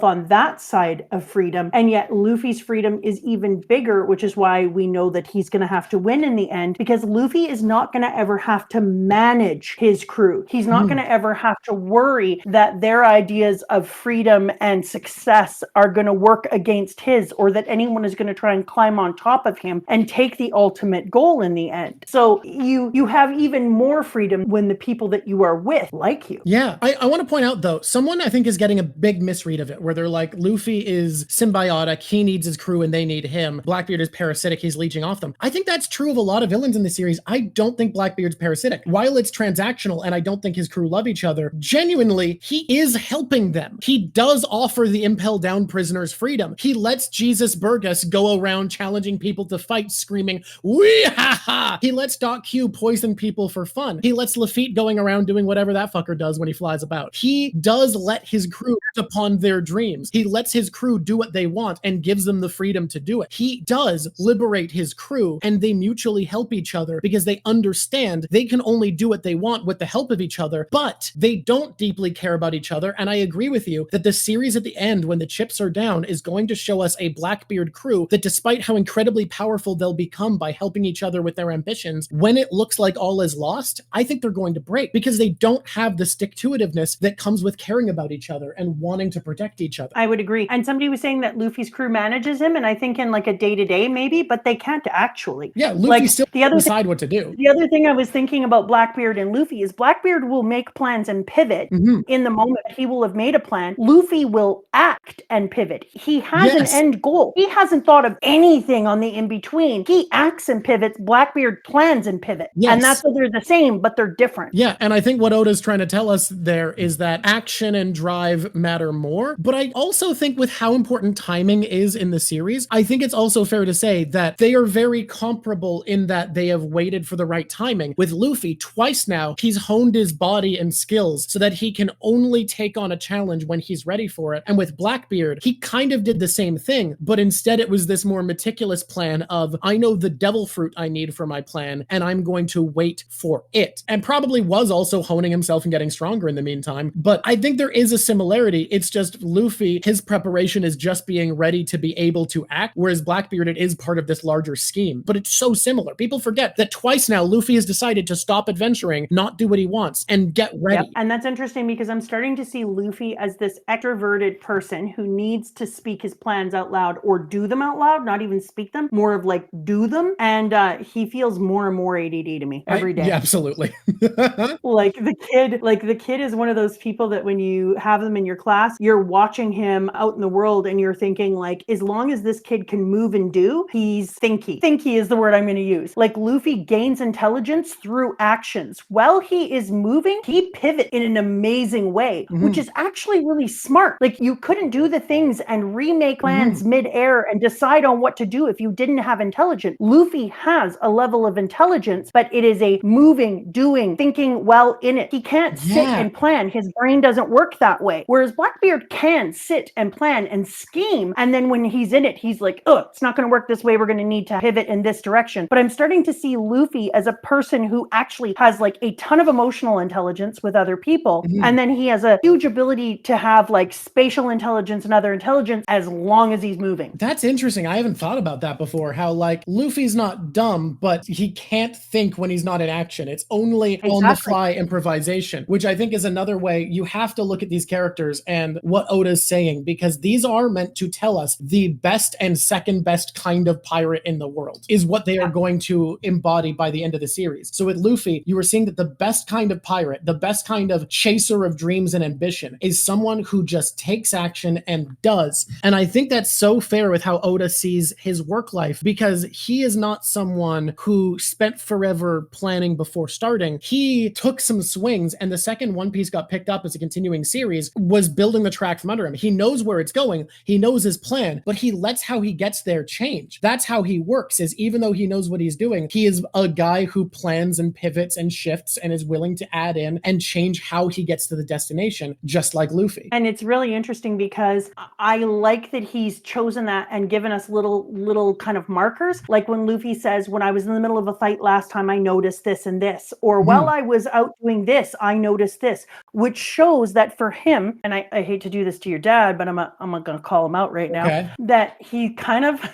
on that side of freedom, and yet Luffy's freedom is even bigger, which is why we know that he's going to have to win in the end, because Luffy is not going to ever have to manage his crew. He's not going to ever have to worry that their ideas of freedom and success are going to work against his, or that anyone is going to try and climb on top of him and take the ultimate goal in the end. So you have even more freedom when the people that you are with like you. Yeah. I want to point out though, someone I think is getting a big misread of it, where they're like, Luffy is symbiotic, he needs his crew and they need him. Blackbeard is parasitic, he's leeching off them. I think that's true of a lot of villains in the series. I don't think Blackbeard's parasitic. While it's transactional and I don't think his crew love each other, genuinely, he is helping them. He does offer the Impel Down prisoners freedom. He lets Jesus Burgess go around challenging people to fight, screaming, "Wee ha ha!" He lets Doc Q poison people for fun. He lets Lafitte going around doing whatever that fucker does when he flies about. He does let his crew act upon their dreams. He lets his crew do what they want and gives them the freedom to do it. He does liberate his crew, and they mutually help each other because they understand they can only do what they want with the help of each other, but they don't deeply care about each other. And I agree with you that the series at the end, when the chips are down, is going to show us a Blackbeard crew that, despite how incredibly powerful they'll become by helping each other with their ambitions, when it looks like all is lost, I think they're going to break because they don't have the stick-to-itiveness that comes with caring about each other and wanting to protect each other. I would agree. And somebody was saying that Luffy's crew manages him, and I think in like a day-to-day maybe, but they can't actually. Yeah, Luffy still decide what to do. The other thing I was thinking about Blackbeard and Luffy is Blackbeard will make plans and pivot in the moment. He will have made a plan. Luffy will act and pivot. He has an end goal. He hasn't thought of anything on the in-between. He acts and pivots. Blackbeard plans and pivots. Yes. And that's why they're the same, but they're different. Yeah, and I think what Oda's trying to tell us there is that action and drive matter more. But I also think with how important timing is in the series, I think it's also fair to say that they are very comparable in that they have waited for the right timing. With Luffy, twice now, he's honed his body and skills so that he can only take on a challenge when he's ready for it. And with Blackbeard, he kind of did the same thing, but instead it was this more meticulous plan of, I know the devil fruit I need for my plan, and I'm going to wait for it. And probably was also honing himself and getting stronger in the meantime. But I think there is a similarity. It's just Luffy, his preparation is just being ready to be able to act, whereas Blackbeard, it is part of this larger scheme. But it's so similar. People forget that twice now, Luffy has decided to stop adventuring, not do what he wants, and get ready. Yep. And that's interesting because I'm starting to see Luffy as this extroverted person who needs to speak his plans out loud or do them out loud, not even speak them, more of like do them. And he feels more and more ADD to me every day. Yeah, absolutely. Like the kid is one of those people that when you have them in your class, you're watching him out in the world and you're thinking like, as long as this kid can move and do, he's thinky. Thinky is the word I'm going to use. Like Luffy gains intelligence through actions. While he is moving, he pivots in an amazing moving way, which is actually really smart. Like, you couldn't do the things and remake plans mid-air and decide on what to do if you didn't have intelligence. Luffy has a level of intelligence, but it is a moving, doing, thinking well in it. He can't sit and plan. His brain doesn't work that way. Whereas Blackbeard can sit and plan and scheme, and then when he's in it, he's like, oh, it's not going to work this way. We're going to need to pivot in this direction. But I'm starting to see Luffy as a person who actually has like a ton of emotional intelligence with other people, and then he has a huge ability to have like spatial intelligence and other intelligence as long as he's moving. That's interesting. I haven't thought about that before, how like Luffy's not dumb, but he can't think when he's not in action. It's only on the fly improvisation, which I think is another way you have to look at these characters and what Oda's saying, because these are meant to tell us the best and second best kind of pirate in the world is what they are going to embody by the end of the series. So with Luffy, you were seeing that the best kind of pirate, the best kind of chaser of dreams and ambition is someone who just takes action and does. And I think that's so fair with how Oda sees his work life, because he is not someone who spent forever planning before starting. He took some swings, and the second One Piece got picked up as a continuing series was building the track from under him. He knows where it's going. He knows his plan, but he lets how he gets there change. That's how he works, is even though he knows what he's doing, he is a guy who plans and pivots and shifts and is willing to add in and change how he gets to the destination, just like Luffy. And it's really interesting because I like that he's chosen that and given us little kind of markers. Like when Luffy says, when I was in the middle of a fight last time, I noticed this and this. Or while I was out doing this, I noticed this, which shows that for him, and I hate to do this to your dad, but I'm going to call him out right now, that he kind of,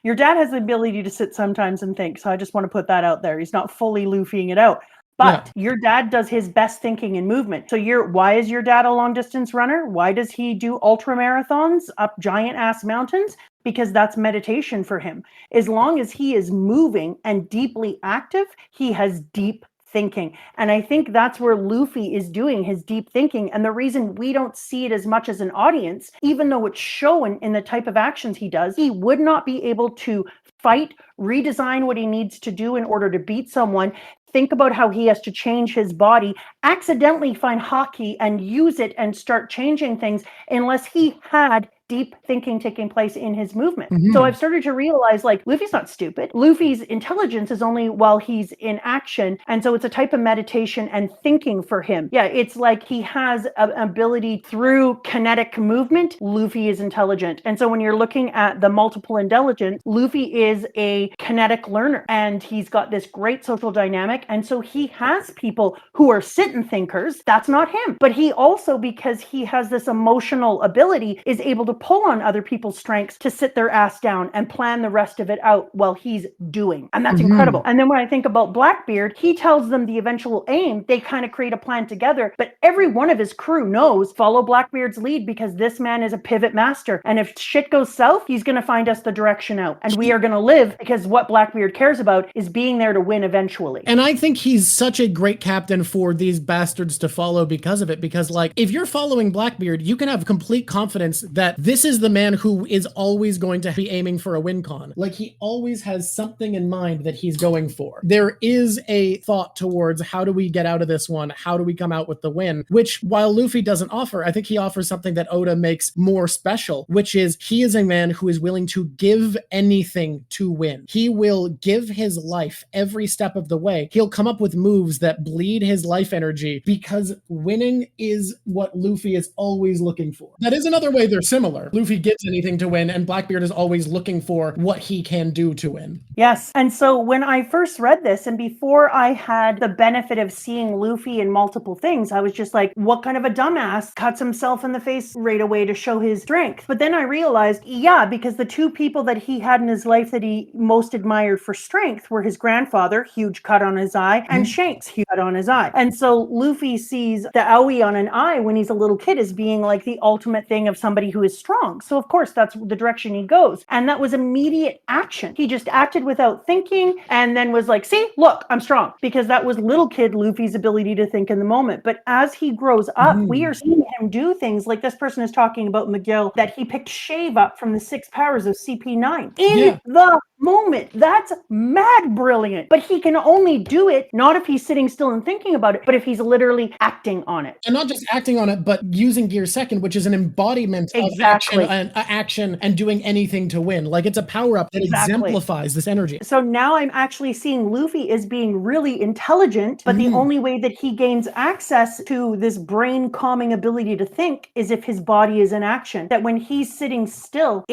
your dad has the ability to sit sometimes and think. So I just want to put that out there. He's not fully Luffying it out. But your dad does his best thinking and movement. So why is your dad a long distance runner? Why does he do ultra marathons up giant ass mountains? Because that's meditation for him. As long as he is moving and deeply active, he has deep thinking. And I think that's where Luffy is doing his deep thinking. And the reason we don't see it as much as an audience, even though it's shown in the type of actions he does, he would not be able to fight, redesign what he needs to do in order to beat someone, think about how he has to change his body, accidentally find hockey and use it and start changing things unless he had deep thinking taking place in his movement. So I've started to realize, like, Luffy's not stupid. Luffy's intelligence is only while he's in action. And so it's a type of meditation and thinking for him. Yeah, it's like he has an ability through kinetic movement. Luffy is intelligent. And so when you're looking at the multiple intelligence, Luffy is a kinetic learner and he's got this great social dynamic. And so he has people who are sit-and thinkers. That's not him. But he also, because he has this emotional ability, is able to pull on other people's strengths to sit their ass down and plan the rest of it out while he's doing. And that's incredible. And then when I think about Blackbeard, he tells them the eventual aim. They kind of create a plan together, but every one of his crew knows, follow Blackbeard's lead because this man is a pivot master. And if shit goes south, he's going to find us the direction out. And we are going to live because what Blackbeard cares about is being there to win eventually. And I think he's such a great captain for these bastards to follow because of it. Because, like, if you're following Blackbeard, you can have complete confidence that this is the man who is always going to be aiming for a win con. Like, he always has something in mind that he's going for. There is a thought towards how do we get out of this one? How do we come out with the win? Which, while Luffy doesn't offer, I think he offers something that Oda makes more special, which is he is a man who is willing to give anything to win. He will give his life every step of the way. He'll come up with moves that bleed his life energy because winning is what Luffy is always looking for. That is another way they're similar. Luffy gives anything to win, and Blackbeard is always looking for what he can do to win. Yes. And so when I first read this, and before I had the benefit of seeing Luffy in multiple things, I was just like, what kind of a dumbass cuts himself in the face right away to show his strength? But then I realized, yeah, because the two people that he had in his life that he most admired for strength were his grandfather, huge cut on his eye, and Shanks, huge cut on his eye. And so Luffy sees the owie on an eye when he's a little kid as being like the ultimate thing of somebody who is strong. So of course that's the direction he goes. And that was immediate action. He just acted without thinking and then was like, see, look, I'm strong. Because that was little kid Luffy's ability to think in the moment. But as he grows up, we are seeing him do things like this person is talking about McGill, that he picked Shave up from the 6 powers of CP9 in the moment. That's mad brilliant. But he can only do it not if he's sitting still and thinking about it, but if he's literally acting on it. And not just acting on it, but using Gear Second, which is an embodiment of action and doing anything to win. Like, it's a power-up that exemplifies this energy. So now I'm actually seeing Luffy as being really intelligent, but the only way that he gains access to this brain calming ability to think is if his body is in action. That when he's sitting still,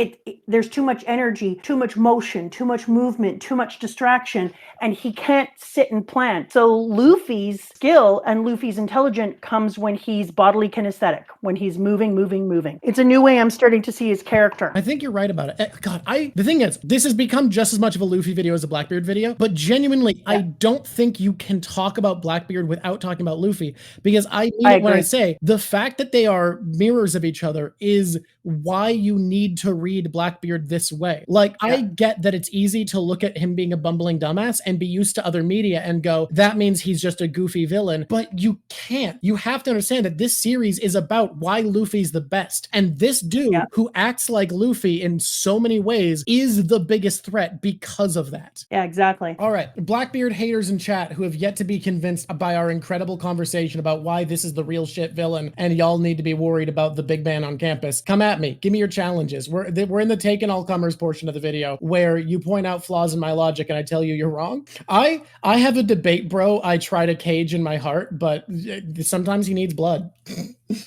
there's too much energy, too much motion, too much movement, too much distraction, and he can't sit and plan. So Luffy's skill and Luffy's intelligence comes when he's bodily kinesthetic, when he's moving. It's a new way I'm starting to see his character. I think you're right about it. God, the thing is, this has become just as much of a Luffy video as a Blackbeard video, but genuinely, I don't think you can talk about Blackbeard without talking about Luffy, because I mean it when I say the fact that they are mirrors of each other is why you need to read Blackbeard this way. Like, I get that it's easy to look at him being a bumbling dumbass and be used to other media and go, that means he's just a goofy villain, but you can't. You have to understand that this series is about why Luffy's the best. And this dude who acts like Luffy in so many ways is the biggest threat because of that. Yeah, exactly. All right. Blackbeard haters in chat who have yet to be convinced by our incredible conversation about why this is the real shit villain and y'all need to be worried about the big man on campus. Come at me. Give me your challenges. We're in the taken all comers portion of the video where you point out flaws in my logic and I tell you you're wrong. I have a debate, bro. I try to cage in my heart, but sometimes he needs blood.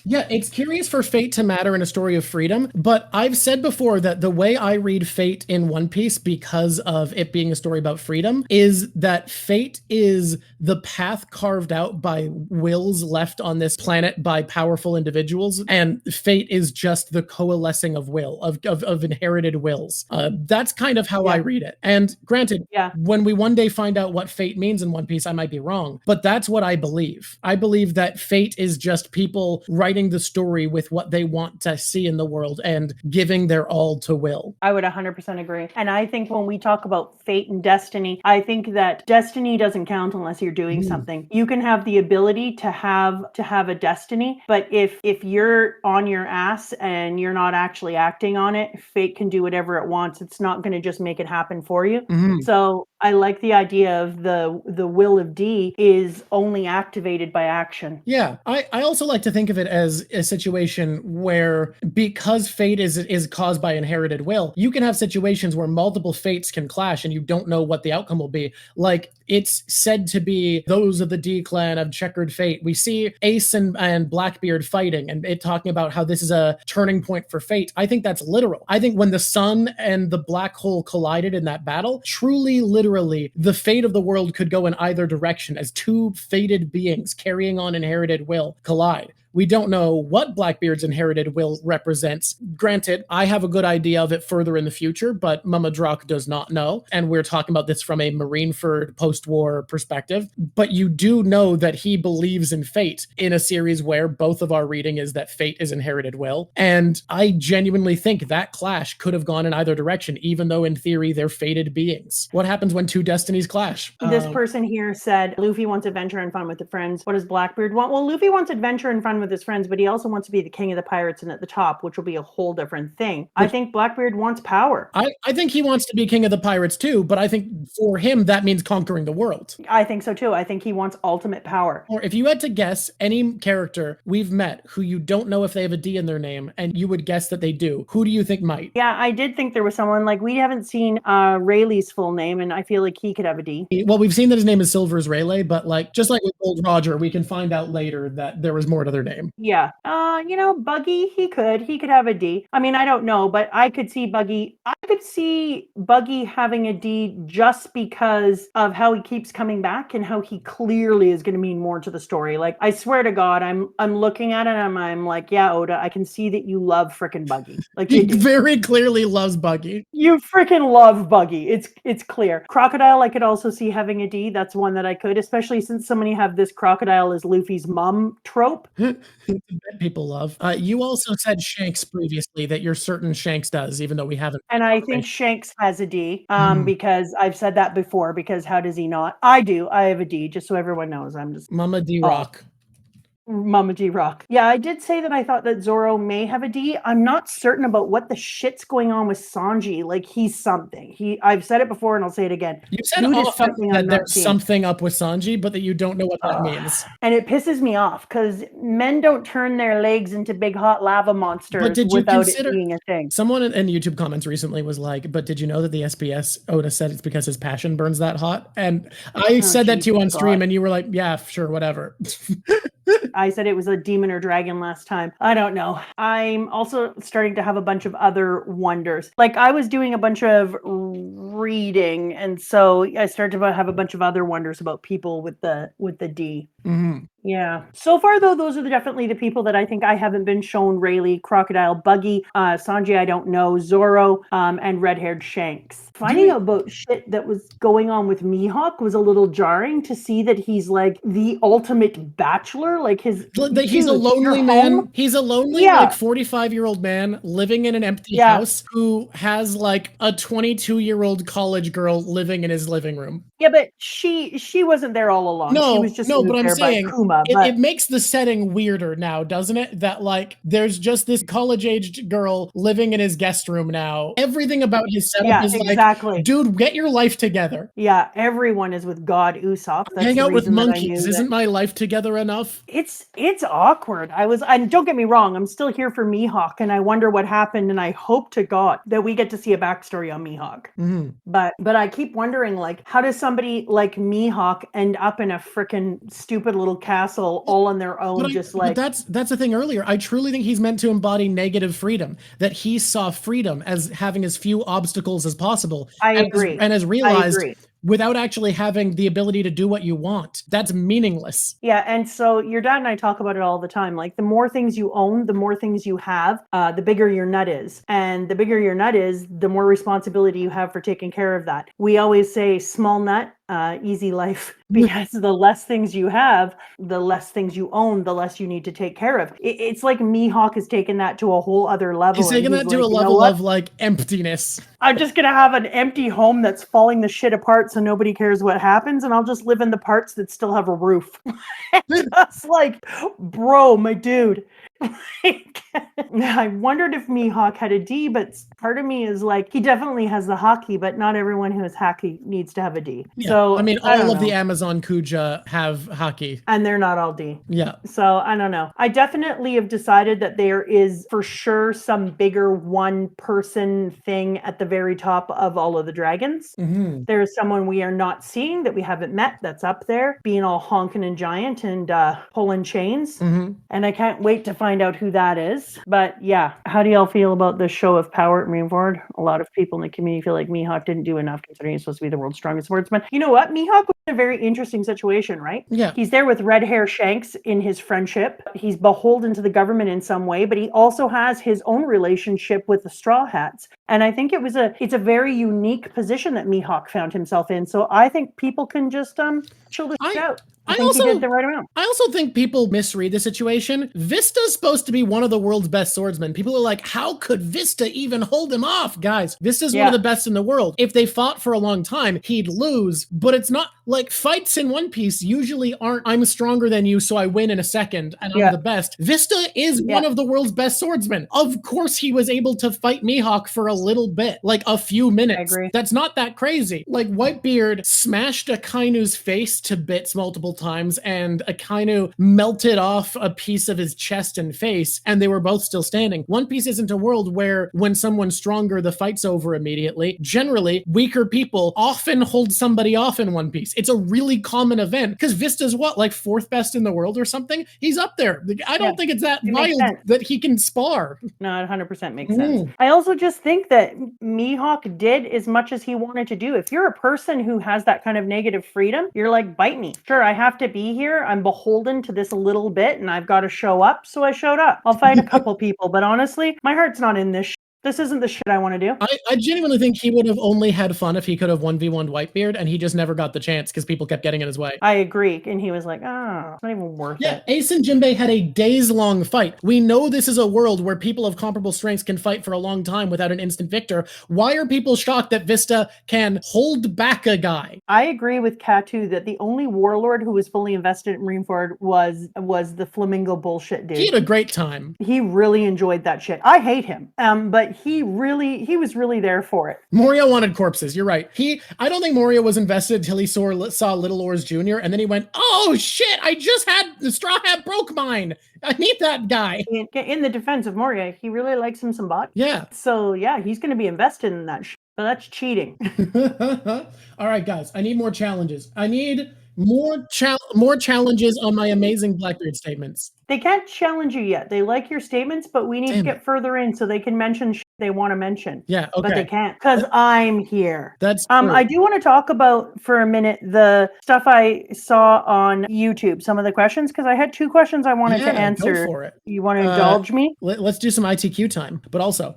Yeah, it's curious for fate to matter in a story of freedom, but I've said before that the way I read fate in One Piece, because of it being a story about freedom, is that fate is the path carved out by wills left on this planet by powerful individuals, and fate is just the coalescing of will, of inherited wills. That's kind of how I read it. And granted, when we one day find out what fate means in One Piece, I might be wrong, but that's what I believe. I believe that fate is just people writing the story with what they want to see in the world and giving their all to will. I would 100% agree. And I think when we talk about fate and destiny, I think that destiny doesn't count unless you're doing something. You can have the ability to have a destiny, but if you're on your ass and you're not actually acting on it, fate can do whatever it wants. It's not going to just make it happen for you. So I like the idea of the will of D is only activated by action. Yeah, I also like to think of it as a situation where, because fate is caused by inherited will, you can have situations where multiple fates can clash and you don't know what the outcome will be. Like, it's said to be those of the D clan of checkered fate. We see Ace and Blackbeard fighting and it talking about how this is a turning point for fate. I think that's literal. I think when the sun and the black hole collided in that battle, truly, literally, the fate of the world could go in either direction as two fated beings carrying on inherited will collide. We don't know what Blackbeard's inherited will represents. Granted, I have a good idea of it further in the future, but Mama Drawk does not know. And we're talking about this from a Marineford post-war perspective. But you do know that he believes in fate in a series where both of our reading is that fate is inherited will. And I genuinely think that clash could have gone in either direction, even though in theory they're fated beings. What happens when two destinies clash? This person here said, Luffy wants adventure and fun with the friends. What does Blackbeard want? Well, Luffy wants adventure and fun with his friends, but he also wants to be the king of the pirates and at the top, which will be a whole different thing. I think Blackbeard wants power. I think he wants to be king of the pirates too, but I think for him that means conquering the world. I think so too. I think he wants ultimate power. Or if you had to guess any character we've met who you don't know if they have a D in their name and you would guess that they do, who do you think might? Yeah, I did think there was someone, like, we haven't seen Rayleigh's full name, and I feel like he could have a D. Well, we've seen that his name is Silver's Rayleigh, but like, just like with Old Roger, we can find out later that there was more to their name. Yeah. Buggy, he could have a D. I mean, I don't know, but I could see Buggy having a D just because of how he keeps coming back and how he clearly is going to mean more to the story. Like, I swear to God, I'm looking at it and I'm like, yeah, Oda, I can see that you love frickin' Buggy. Like, he very clearly loves Buggy. You frickin' love Buggy. It's clear. Crocodile, I could also see having a D. That's one that I could, especially since so many have this crocodile as Luffy's mom trope. That people love. You also said Shanks previously that you're certain Shanks does, even though we haven't. And I think Shanks has a D, Mhm. because I've said that before, because how does he not? I do. I have a D, just so everyone knows. I'm just Mama D Oh. Rock. Mama G Rock. Yeah, I did say that I thought that Zoro may have a D. I'm not certain about what the shit's going on with Sanji. Like, he's something. I've said it before and I'll say it again. You said Dude is often something that I'm not there's seeing. something up with Sanji, but that you don't know what that means. And it pisses me off because men don't turn their legs into big hot lava monsters did you without consider- it being a thing. Someone in YouTube comments recently was like, but did you know that the SBS Oda said it's because his passion burns that hot? And I said that to you on stream and you were like, yeah, sure, whatever. I said it was a demon or dragon last time. I don't know. I'm also starting to have a bunch of other wonders. Like, I was doing a bunch of reading, and so I started to have a bunch of other wonders about people with the D. Mm-hmm. Yeah. So far, though, those are definitely the people that I think I haven't been shown. Rayleigh, Crocodile, Buggy, Sanji, I don't know, Zoro, and red-haired Shanks. Finding out about shit that was going on with Mihawk was a little jarring to see that he's like the ultimate bachelor. Like, he's a lonely man. He's a lonely, like 45-year-old man living in an empty house who has like a 22-year-old college girl living in his living room. Yeah, but she wasn't there all along. She was just but I'm saying Kuma, it makes the setting weirder now, doesn't it? That like there's just this college-aged girl living in his guest room now. Everything about his setup is like, dude, get your life together. Yeah, everyone is with God Usopp. That's hang out with monkeys. Isn't my life together enough? It's awkward. And don't get me wrong, I'm still here for Mihawk, and I wonder what happened, and I hope to God that we get to see a backstory on Mihawk. Mm-hmm. But I keep wondering, like, how does somebody like Mihawk end up in a freaking stupid little castle all on their own? But that's the thing earlier. I truly think he's meant to embody negative freedom. That he saw freedom as having as few obstacles as possible. I agree. And has realized without actually having the ability to do what you want, that's meaningless. Yeah, and so your dad and I talk about it all the time. Like, the more things you own, the more things you have, the bigger your nut is. And the bigger your nut is, the more responsibility you have for taking care of that. We always say small nut, easy life, because the less things you have, the less things you own, the less you need to take care of. It's like Mihawk has taken that to a whole other level. He's taken that to a level of like emptiness. I'm just going to have an empty home that's falling the shit apart so nobody cares what happens, and I'll just live in the parts that still have a roof. Just like, bro, my dude. I wondered if Mihawk had a D, but part of me is like, he definitely has the hockey, but not everyone who has hockey needs to have a D. Yeah. So I mean, all of the Amazon Kuja have hockey. And they're not all D. Yeah. So I don't know. I definitely have decided that there is for sure some bigger one person thing at the very top of all of the dragons. Mm-hmm. There is someone we are not seeing that we haven't met that's up there, being all honking and giant and pulling chains. Mm-hmm. And I can't wait to find out who that is. But yeah, how do y'all feel about the show of power at Marineford? A lot of people in the community feel like Mihawk didn't do enough considering he's supposed to be the world's strongest swordsman. You know what? Mihawk was in a very interesting situation, right? Yeah. He's there with red hair Shanks in his friendship. He's beholden to the government in some way, but he also has his own relationship with the Straw Hats. And I think it's a very unique position that Mihawk found himself in. So I think people can just chill the shit out. I think he did the right amount. I also think people misread the situation. Vista's supposed to be one of the world's best swordsmen. People are like, how could Vista even hold him off? Guys, Vista's one of the best in the world. If they fought for a long time, he'd lose. But it's not like fights in One Piece usually aren't, I'm stronger than you, so I win in a second, and I'm the best. Vista is one of the world's best swordsmen. Of course he was able to fight Mihawk for a little bit, like a few minutes. I agree. That's not that crazy. Like, Whitebeard smashed Akainu's face to bits multiple times, and Akainu melted off a piece of his chest and face, and they were both still standing. One Piece isn't a world where when someone's stronger, the fight's over immediately. Generally, weaker people often hold somebody off in One Piece. It's a really common event, because Vista's what, like fourth best in the world or something? He's up there. I don't think it's that wild that he can spar. No, it 100% makes sense. I also just think that Mihawk did as much as he wanted to do. If you're a person who has that kind of negative freedom, you're like, bite me. Sure, I have to be here. I'm beholden to this a little bit, and I've got to show up, so I showed up. I'll fight a couple people, but honestly, my heart's not in this This isn't the shit I want to do. I genuinely think he would have only had fun if he could have 1v1'd Whitebeard, and he just never got the chance because people kept getting in his way. I agree. And he was like, oh, it's not even worth it. Ace and Jinbei had a days-long fight. We know this is a world where people of comparable strengths can fight for a long time without an instant victor. Why are people shocked that Vista can hold back a guy? I agree with Katu that the only warlord who was fully invested in Marineford was the Flamingo bullshit dude. He had a great time. He really enjoyed that shit. I hate him, but he was really there for it. Moria wanted corpses. You're right. I don't think Moria was invested until he saw Little Oars Jr. and then he went, "Oh shit! I just had the Straw Hat broke mine. I need that guy." In the defense of Moria, he really likes him some bot. Yeah. So yeah, he's going to be invested in that shit. But that's cheating. All right, guys. I need more challenges. I need more challenges on my amazing Blackbeard statements. They can't challenge you yet. They like your statements, but we need to get further in so they can mention shit they want to mention. Yeah, okay. But they can't because I'm here. That's true. I do want to talk about for a minute the stuff I saw on YouTube, some of the questions, because I had 2 questions I wanted to answer. Go for it. You want to indulge me? Let's do some ITQ time, but also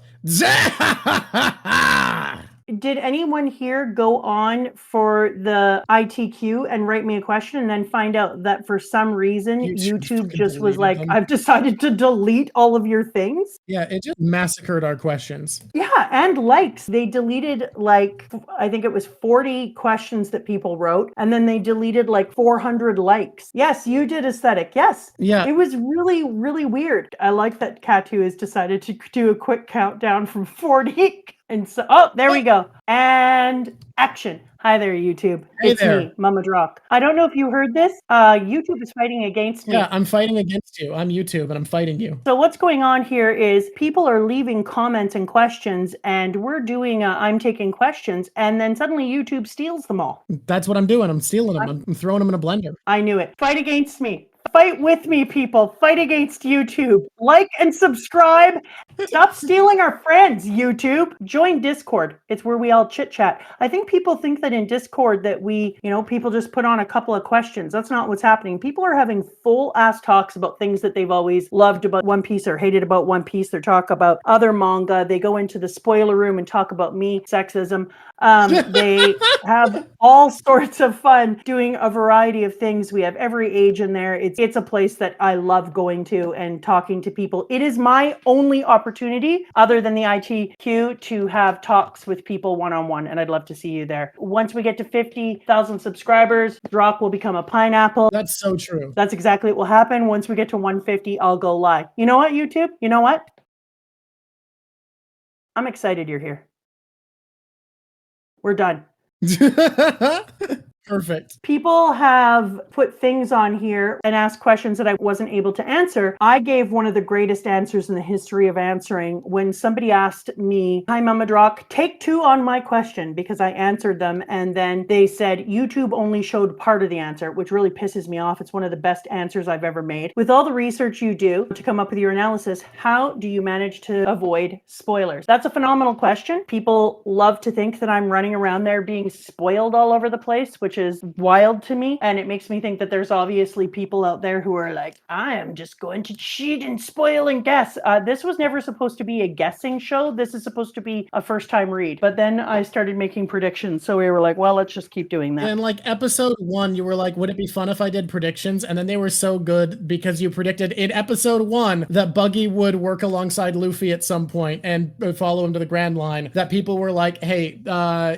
did anyone here go on for the ITQ and write me a question and then find out that for some reason YouTube just was like, I've decided to delete all of your things? Yeah, it just massacred our questions. Yeah, and likes. They deleted like, I think it was 40 questions that people wrote, and then they deleted like 400 likes. Yes, you did aesthetic. Yes. Yeah. It was really, really weird. I like that Katu has decided to do a quick countdown from 40. And so, there we go. And action. Hi there, YouTube. It's me, Mama Drawk. I don't know if you heard this. YouTube is fighting against me. Yeah, I'm fighting against you. I'm YouTube and I'm fighting you. So what's going on here is people are leaving comments and questions, and we're doing I'm taking questions, and then suddenly YouTube steals them all. That's what I'm doing. I'm stealing them. I'm throwing them in a blender. I knew it. Fight against me. Fight with me, people. Fight against YouTube. Like and subscribe. Stop stealing our friends, YouTube. Join Discord. It's where we all chit chat. I think people think that in Discord that people just put on a couple of questions. That's not what's happening. People are having full ass talks about things that they've always loved about One Piece or hated about One Piece. They talk about other manga. They go into the spoiler room and talk about me, sexism. They have all sorts of fun doing a variety of things. We have every age in there. It's a place that I love going to and talking to people. It is my only opportunity other than the ITQ to have talks with people one-on-one, and I'd love to see you there. Once we get to 50,000 subscribers, Drawk will become a pineapple. That's so true. That's exactly what will happen. Once we get to 150, I'll go live. You know what, YouTube? You know what? I'm excited you're here. We're done. Perfect. People have put things on here and asked questions that I wasn't able to answer. I gave one of the greatest answers in the history of answering when somebody asked me, "Hi, Mama Drawk, take 2 on my question," because I answered them. And then they said YouTube only showed part of the answer, which really pisses me off. It's one of the best answers I've ever made. With all the research you do to come up with your analysis, how do you manage to avoid spoilers? That's a phenomenal question. People love to think that I'm running around there being spoiled all over the place, which is wild to me. And it makes me think that there's obviously people out there who are like, I am just going to cheat and spoil and guess. This was never supposed to be a guessing show. This is supposed to be a first time read. But then I started making predictions. So we were like, well, let's just keep doing that. And like episode 1, you were like, would it be fun if I did predictions? And then they were so good because you predicted in episode 1 that Buggy would work alongside Luffy at some point and follow him to the Grand Line, that people were like, hey,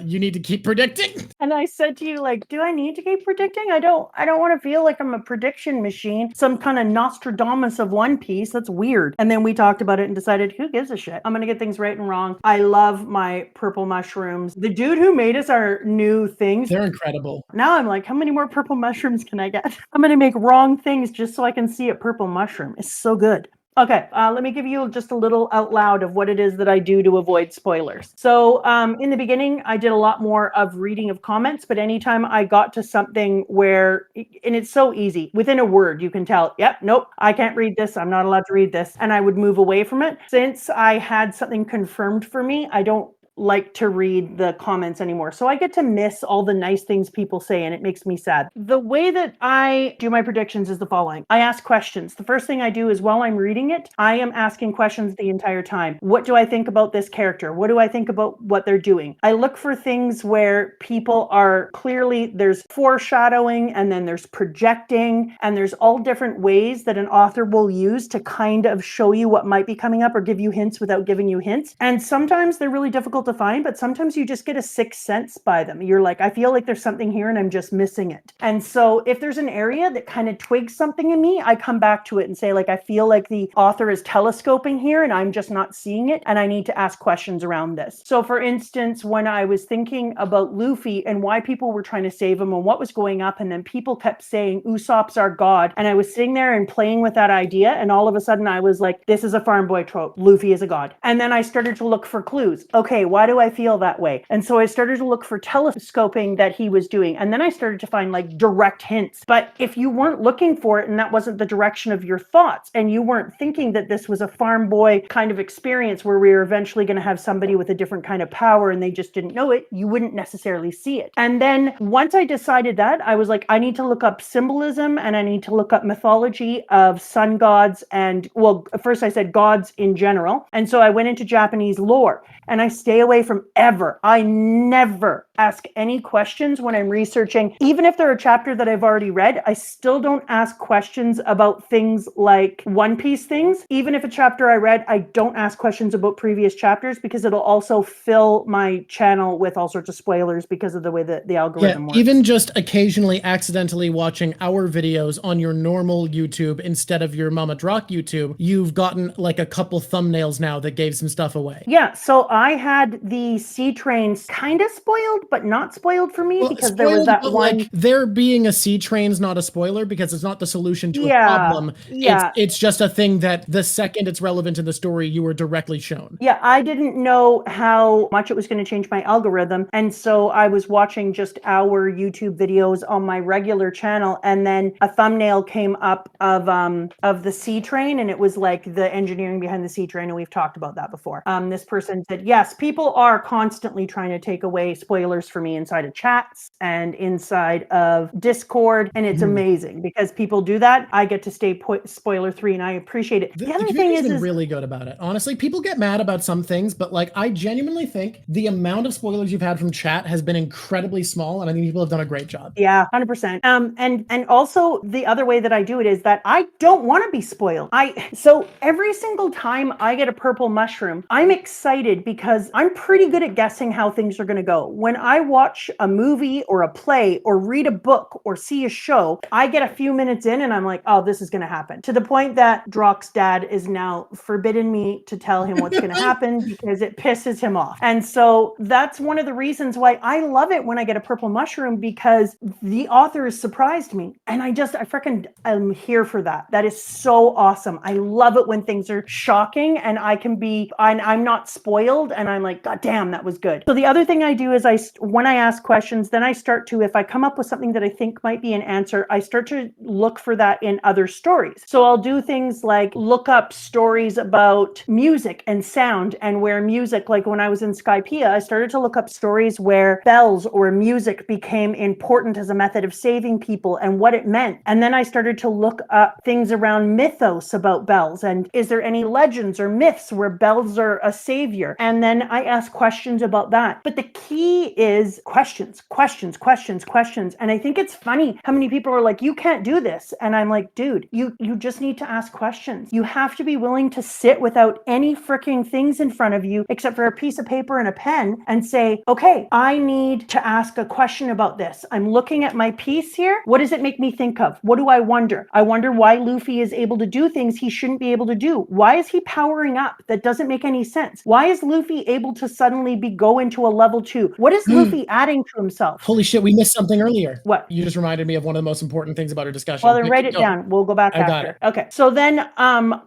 you need to keep predicting. And I said to you, like, do I need to keep predicting? I don't want to feel like I'm a prediction machine, some kind of Nostradamus of One Piece. That's weird. And then we talked about it and decided, who gives a shit? I'm going to get things right and wrong. I love my purple mushrooms. The dude who made us our new things. They're incredible. Now I'm like, how many more purple mushrooms can I get? I'm going to make wrong things just so I can see a purple mushroom. It's so good. Okay, let me give you just a little out loud of what it is that I do to avoid spoilers. So in the beginning, I did a lot more of reading of comments, but anytime I got to something where, and it's so easy, within a word, you can tell, yep, nope, I can't read this, I'm not allowed to read this, and I would move away from it. Since I had something confirmed for me, I don't like to read the comments anymore. So I get to miss all the nice things people say, and it makes me sad. The way that I do my predictions is the following. I ask questions. The first thing I do is while I'm reading it, I am asking questions the entire time. What do I think about this character? What do I think about what they're doing? I look for things where people are clearly, there's foreshadowing, and then there's projecting, and there's all different ways that an author will use to kind of show you what might be coming up or give you hints without giving you hints. And sometimes they're really difficult to find, but sometimes you just get a sixth sense by them. You're like, I feel like there's something here and I'm just missing it. And so if there's an area that kind of twigs something in me, I come back to it and say, like, I feel like the author is telescoping here and I'm just not seeing it, and I need to ask questions around this. So for instance, when I was thinking about Luffy and why people were trying to save him and what was going up, and then people kept saying Usopp's our god, and I was sitting there and playing with that idea, and all of a sudden I was like, this is a farm boy trope. Luffy is a god. And then I started to look for clues. Okay, why do I feel that way? And so I started to look for telescoping that he was doing, and then I started to find like direct hints. But if you weren't looking for it and that wasn't the direction of your thoughts, and you weren't thinking that this was a farm boy kind of experience where we were eventually going to have somebody with a different kind of power and they just didn't know it, you wouldn't necessarily see it. And then once I decided that, I was like, I need to look up symbolism and I need to look up mythology of sun gods, and well, first I said gods in general. And so I went into Japanese lore, and I stay away from I never ask any questions when I'm researching. Even if they're a chapter that I've already read, I still don't ask questions about things like One Piece things. Even if a chapter I read, I don't ask questions about previous chapters, because it'll also fill my channel with all sorts of spoilers because of the way that the algorithm works. Even just occasionally accidentally watching our videos on your normal YouTube instead of your Mama Drawk YouTube, you've gotten like a couple thumbnails now that gave some stuff away. Yeah, so I had the sea trains kind of spoiled, but not spoiled for me, because there was that one. Like, there being a sea train's not a spoiler because it's not the solution to a problem. Yeah. It's just a thing that the second it's relevant in the story, you were directly shown. Yeah, I didn't know how much it was going to change my algorithm. And so I was watching just our YouTube videos on my regular channel, and then a thumbnail came up of the sea train, and it was like the engineering behind the sea train, and we've talked about that before. This person said, yes, people are constantly trying to take away spoilers for me inside of chats and inside of Discord, and it's amazing because people do that. I get to stay spoiler free, and I appreciate it. The other thing is really good about it. Honestly, people get mad about some things, but like, I genuinely think the amount of spoilers you've had from chat has been incredibly small, and I think people have done a great job. Yeah, 100%. And also the other way that I do it is that I don't want to be spoiled. So every single time I get a purple mushroom, I'm excited because I'm pretty good at guessing how things are going to go. When I watch a movie or a play or read a book or see a show, I get a few minutes in and I'm like, oh, this is going to happen. To the point that Drawk's dad is now forbidden me to tell him what's going to happen because it pisses him off. And so that's one of the reasons why I love it when I get a purple mushroom, because the author has surprised me. And I'm here for that. That is so awesome. I love it when things are shocking and I'm not spoiled and I'm like, God damn, that was good. So the other thing I do is when I ask questions, then I start to, if I come up with something that I think might be an answer, I start to look for that in other stories. So I'll do things like look up stories about music and sound, and where music, like when I was in Skypiea, I started to look up stories where bells or music became important as a method of saving people and what it meant. And then I started to look up things around mythos about bells, and is there any legends or myths where bells are a savior? And then I ask questions about that. But the key is questions. And I think it's funny how many people are like, you can't do this. And I'm like, dude, you just need to ask questions. You have to be willing to sit without any freaking things in front of you except for a piece of paper and a pen and say, okay, I need to ask a question about this. I'm looking at my piece here. What does it make me think of? What do I wonder? I wonder why Luffy is able to do things he shouldn't be able to do. Why is he powering up? That doesn't make any sense. Why is Luffy able to suddenly go into a level 2? What is is Luffy adding to himself? Holy shit, we missed something earlier. What? You just reminded me of one of the most important things about our discussion. Well, then write it down. We'll go back I got after. Okay. So then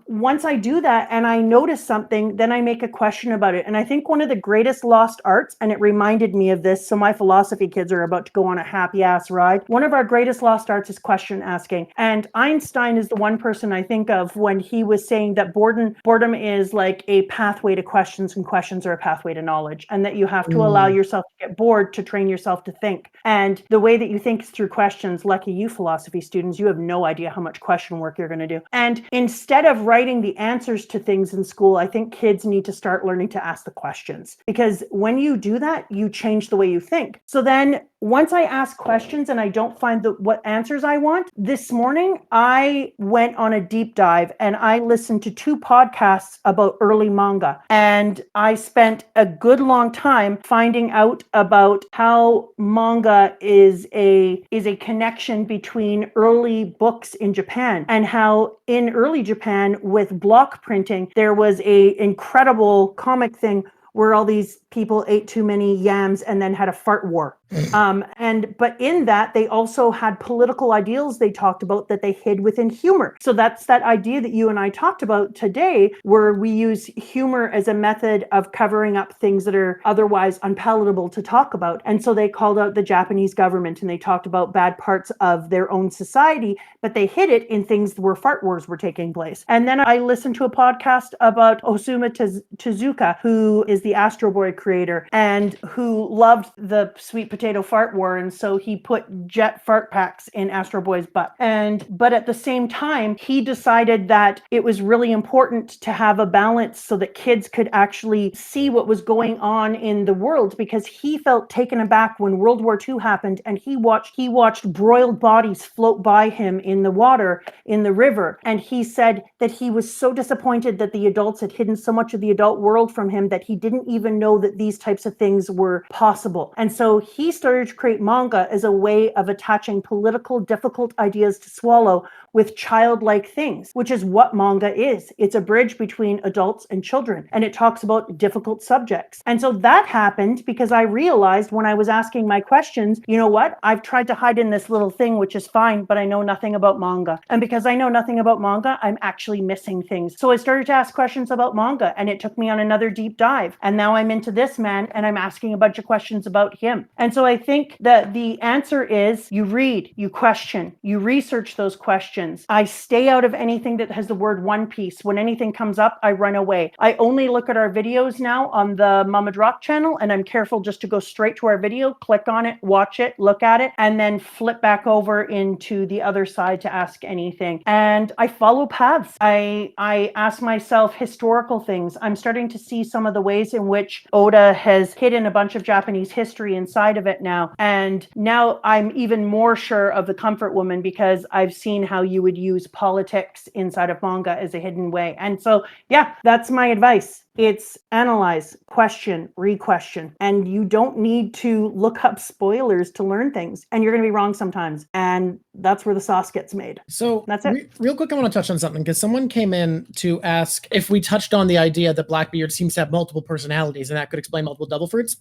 once I do that and I notice something, then I make a question about it. And I think one of the greatest lost arts, and it reminded me of this, so my philosophy kids are about to go on a happy ass ride. One of our greatest lost arts is question asking. And Einstein is the one person I think of when he was saying that boredom is like a pathway to questions, and questions are a pathway to knowledge, and that you have to allow yourself to get bored to train yourself to think. And the way that you think is through questions. Lucky you, philosophy students, you have no idea how much question work you're going to do. And instead of writing the answers to things in school, I think kids need to start learning to ask the questions, because when you do that, you change the way you think. So then once I ask questions and I don't find what answers I want, this morning I went on a deep dive and I listened to 2 podcasts about early manga. And I spent a good long time finding out about how manga is a connection between early books in Japan, and how in early Japan with block printing, there was a incredible comic thing where all these people ate too many yams and then had a fart war. But in that, they also had political ideals they talked about that they hid within humor. So that's that idea that you and I talked about today, where we use humor as a method of covering up things that are otherwise unpalatable to talk about. And so they called out the Japanese government and they talked about bad parts of their own society, but they hid it in things where fart wars were taking place. And then I listened to a podcast about Osamu Tezuka, who is the Astro Boy creator and who loved the sweet potato fart war, and so he put jet fart packs in Astro Boy's butt. But at the same time, he decided that it was really important to have a balance so that kids could actually see what was going on in the world, because he felt taken aback when World War II happened and he watched broiled bodies float by him in the water in the river, and he said that he was so disappointed that the adults had hidden so much of the adult world from him that he didn't even know that these types of things were possible. And so he started to create manga as a way of attaching political, difficult ideas to swallow with childlike things, which is what manga is. It's a bridge between adults and children, and it talks about difficult subjects. And so that happened because I realized when I was asking my questions, you know what? I've tried to hide in this little thing, which is fine, but I know nothing about manga. And because I know nothing about manga, I'm actually missing things. So I started to ask questions about manga, and it took me on another deep dive. And now I'm into this man, and I'm asking a bunch of questions about him. And so I think that the answer is you read, you question, you research those questions. I stay out of anything that has the word One Piece. When anything comes up, I run away. I only look at our videos now on the Mama Drawk channel, and I'm careful just to go straight to our video, click on it, watch it, look at it, and then flip back over into the other side to ask anything. And I follow paths. I ask myself historical things. I'm starting to see some of the ways in which Oda has hidden a bunch of Japanese history inside of it now. And now I'm even more sure of the Comfort Woman because I've seen how you would use politics inside of manga as a hidden way. And so, yeah, that's my advice. It's analyze, question, re-question. And you don't need to look up spoilers to learn things. And you're going to be wrong sometimes. And that's where the sauce gets made. So that's it. Real quick, I want to touch on something because someone came in to ask if we touched on the idea that Blackbeard seems to have multiple personalities and that could explain multiple double fruits.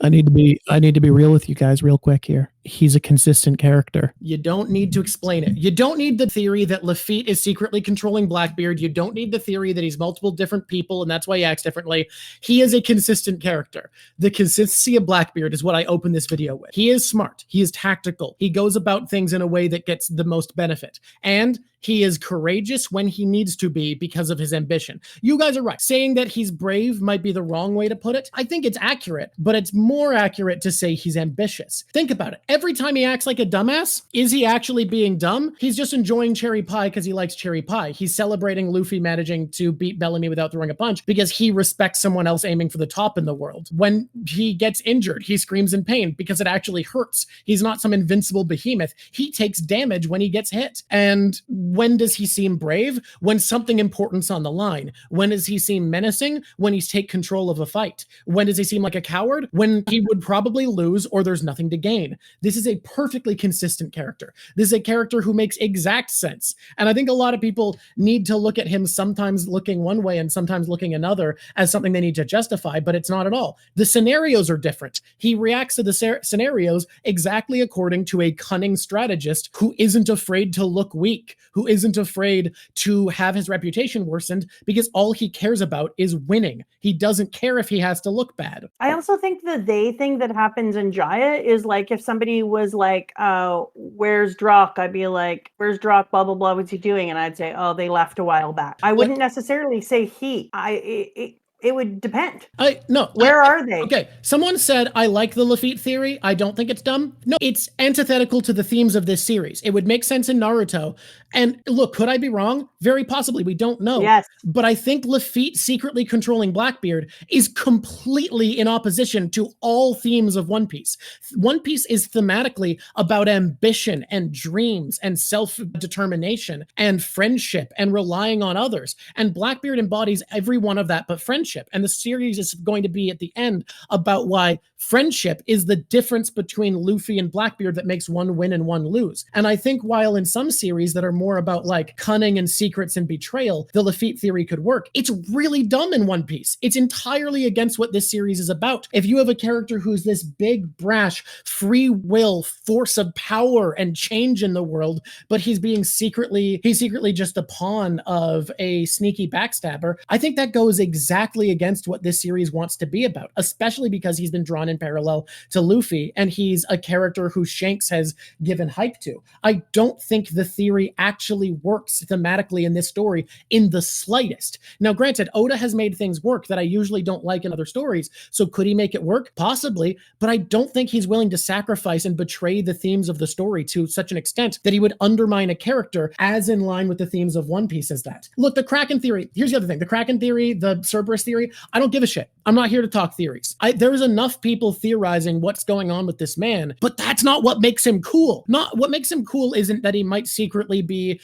I need to be real with you guys real quick here. He's a consistent character. You don't need to explain it. You don't need the theory that Lafitte is secretly controlling Blackbeard. You don't need the theory that he's multiple different people and that's why he acts differently. He is a consistent character. The consistency of Blackbeard is what I open this video with. He is smart. He is tactical. He goes about things in a way that gets the most benefit. And he is courageous when he needs to be because of his ambition. You guys are right. Saying that he's brave might be the wrong way to put it. I think it's accurate, but it's more accurate to say he's ambitious. Think about it. Every time he acts like a dumbass, is he actually being dumb? He's just enjoying cherry pie because he likes cherry pie. He's celebrating Luffy managing to beat Bellamy without throwing a punch because he respects someone else aiming for the top in the world. When he gets injured, he screams in pain because it actually hurts. He's not some invincible behemoth. He takes damage when he gets hit. And when does he seem brave? When something important's on the line. When does he seem menacing? When he's take control of a fight. When does he seem like a coward? When he would probably lose or there's nothing to gain. This is a perfectly consistent character. This is a character who makes exact sense. And I think a lot of people need to look at him sometimes looking one way and sometimes looking another as something they need to justify, but it's not at all. The scenarios are different. He reacts to the scenarios exactly according to a cunning strategist who isn't afraid to look weak, who isn't afraid to have his reputation worsened, because all he cares about is winning. He doesn't care if he has to look bad. I also think the they thing that happens in Jaya is like if somebody was like, where's Drawk? I'd be like, where's Drawk? Blah, blah, blah. What's he doing? And I'd say, oh, they left a while back. I wouldn't necessarily say he. It would depend. Where are they? Okay, someone said, I like the Lafitte theory. I don't think it's dumb. No, it's antithetical to the themes of this series. It would make sense in Naruto. And look, could I be wrong? Very possibly. We don't know. Yes. But I think Lafitte secretly controlling Blackbeard is completely in opposition to all themes of One Piece. One Piece is thematically about ambition and dreams and self-determination and friendship and relying on others. And Blackbeard embodies every one of that but friendship. And the series is going to be at the end about why friendship is the difference between Luffy and Blackbeard that makes one win and one lose. And I think while in some series that are more about like cunning and secrets and betrayal, the Lafitte theory could work. It's really dumb in One Piece. It's entirely against what this series is about. If you have a character who's this big, brash, free will, force of power and change in the world, but he's secretly just a pawn of a sneaky backstabber, I think that goes exactly against what this series wants to be about, especially because he's been drawn in parallel to Luffy and he's a character who Shanks has given hype to. I don't think the theory actually works thematically in this story in the slightest. Now, granted, Oda has made things work that I usually don't like in other stories, so could he make it work? Possibly, but I don't think he's willing to sacrifice and betray the themes of the story to such an extent that he would undermine a character as in line with the themes of One Piece as that. Look, the Kraken theory, here's the other thing, the Kraken theory, the Cerberus theory, I don't give a shit. I'm not here to talk theories. There's enough people theorizing what's going on with this man, but that's not what makes him cool. What makes him cool isn't that he might secretly be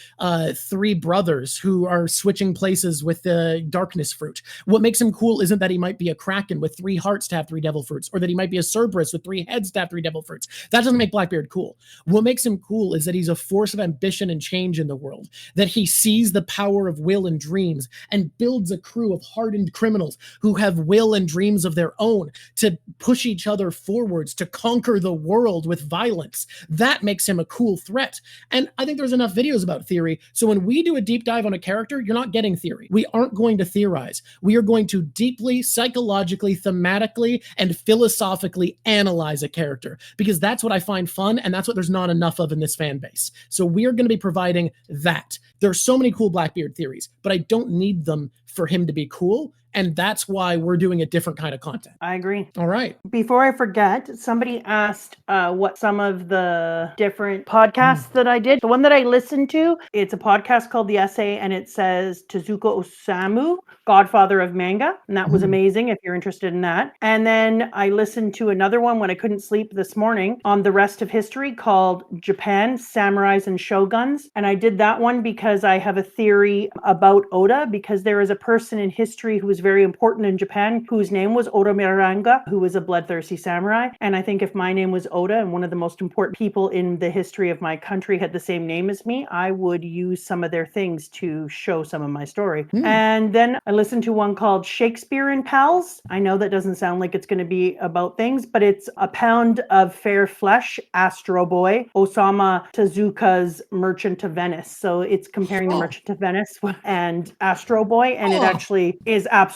three brothers who are switching places with the darkness fruit. What makes him cool isn't that he might be a Kraken with 3 hearts to have 3 devil fruits, or that he might be a Cerberus with 3 heads to have 3 devil fruits. That doesn't make Blackbeard cool. What makes him cool is that he's a force of ambition and change in the world, that he sees the power of will and dreams and builds a crew of hardened criminals who have will and dreams of their own to push each other forwards, to conquer the world with violence. That makes him a cool threat. And I think there's enough videos about theory, so when we do a deep dive on a character, you're not getting theory. We aren't going to theorize. We are going to deeply, psychologically, thematically, and philosophically analyze a character, because that's what I find fun, and that's what there's not enough of in this fan base. So we are going to be providing that. There's so many cool Blackbeard theories, but I don't need them for him to be cool. And that's why we're doing a different kind of content. I agree. All right. Before I forget, somebody asked what some of the different podcasts that I did. The one that I listened to, it's a podcast called The Essay, and it says Tezuka Osamu, Godfather of Manga. And that was amazing if you're interested in that. And then I listened to another one when I couldn't sleep this morning on the rest of history called Japan, Samurais and Shoguns. And I did that one because I have a theory about Oda, because there is a person in history who was very important in Japan, whose name was Oda Miranga, who was a bloodthirsty samurai. And I think if my name was Oda and one of the most important people in the history of my country had the same name as me, I would use some of their things to show some of my story. And then I listened to one called Shakespeare and Pals. I know that doesn't sound like it's going to be about things, but it's A Pound of Fair Flesh, Astro Boy, Osamu Tezuka's Merchant of Venice. So it's comparing the Merchant of Venice and Astro Boy, and it actually is absolutely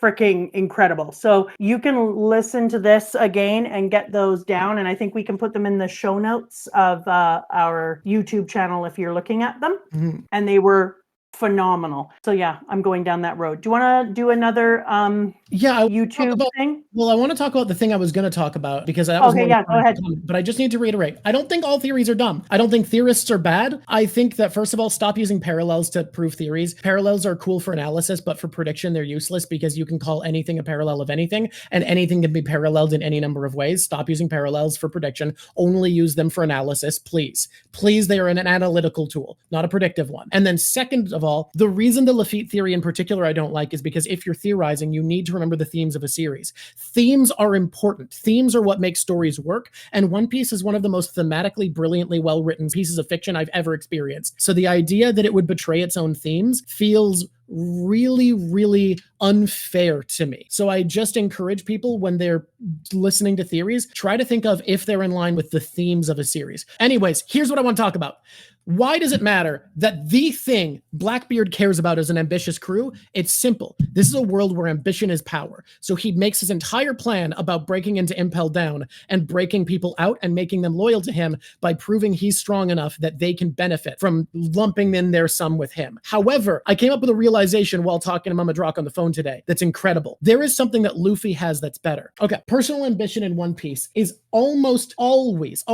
freaking incredible. So you can listen to this again and get those down, and I think we can put them in the show notes of our YouTube channel if you're looking at them. And they were phenomenal. So yeah, I'm going down that road. Do you want to do another YouTube thing? Well, I want to talk about the thing I was going to talk about, because that was go ahead. But I just need to reiterate, I don't think all theories are dumb. I don't think theorists are bad. I think that, first of all, stop using parallels to prove theories. Parallels are cool for analysis, but for prediction, they're useless, because you can call anything a parallel of anything, and anything can be paralleled in any number of ways. Stop using parallels for prediction. Only use them for analysis, please. Please, they are an analytical tool, not a predictive one. And then second of of all, the reason the Lafitte theory in particular I don't like is because if you're theorizing, you need to remember the themes of a series. Themes are important. Themes are what make stories work, and One Piece is one of the most thematically brilliantly well-written pieces of fiction I've ever experienced. So the idea that it would betray its own themes feels really, really unfair to me. So I just encourage people when they're listening to theories, try to think of if they're in line with the themes of a series. Anyways, here's what I want to talk about. Why does it matter that the thing Blackbeard cares about is an ambitious crew? It's simple. This is a world where ambition is power. So he makes his entire plan about breaking into Impel Down and breaking people out and making them loyal to him by proving he's strong enough that they can benefit from lumping in their sum with him. However, I came up with a realization while talking to Mama Drawk on the phone today that's incredible. There is something that Luffy has that's better. Okay, personal ambition in One Piece is almost always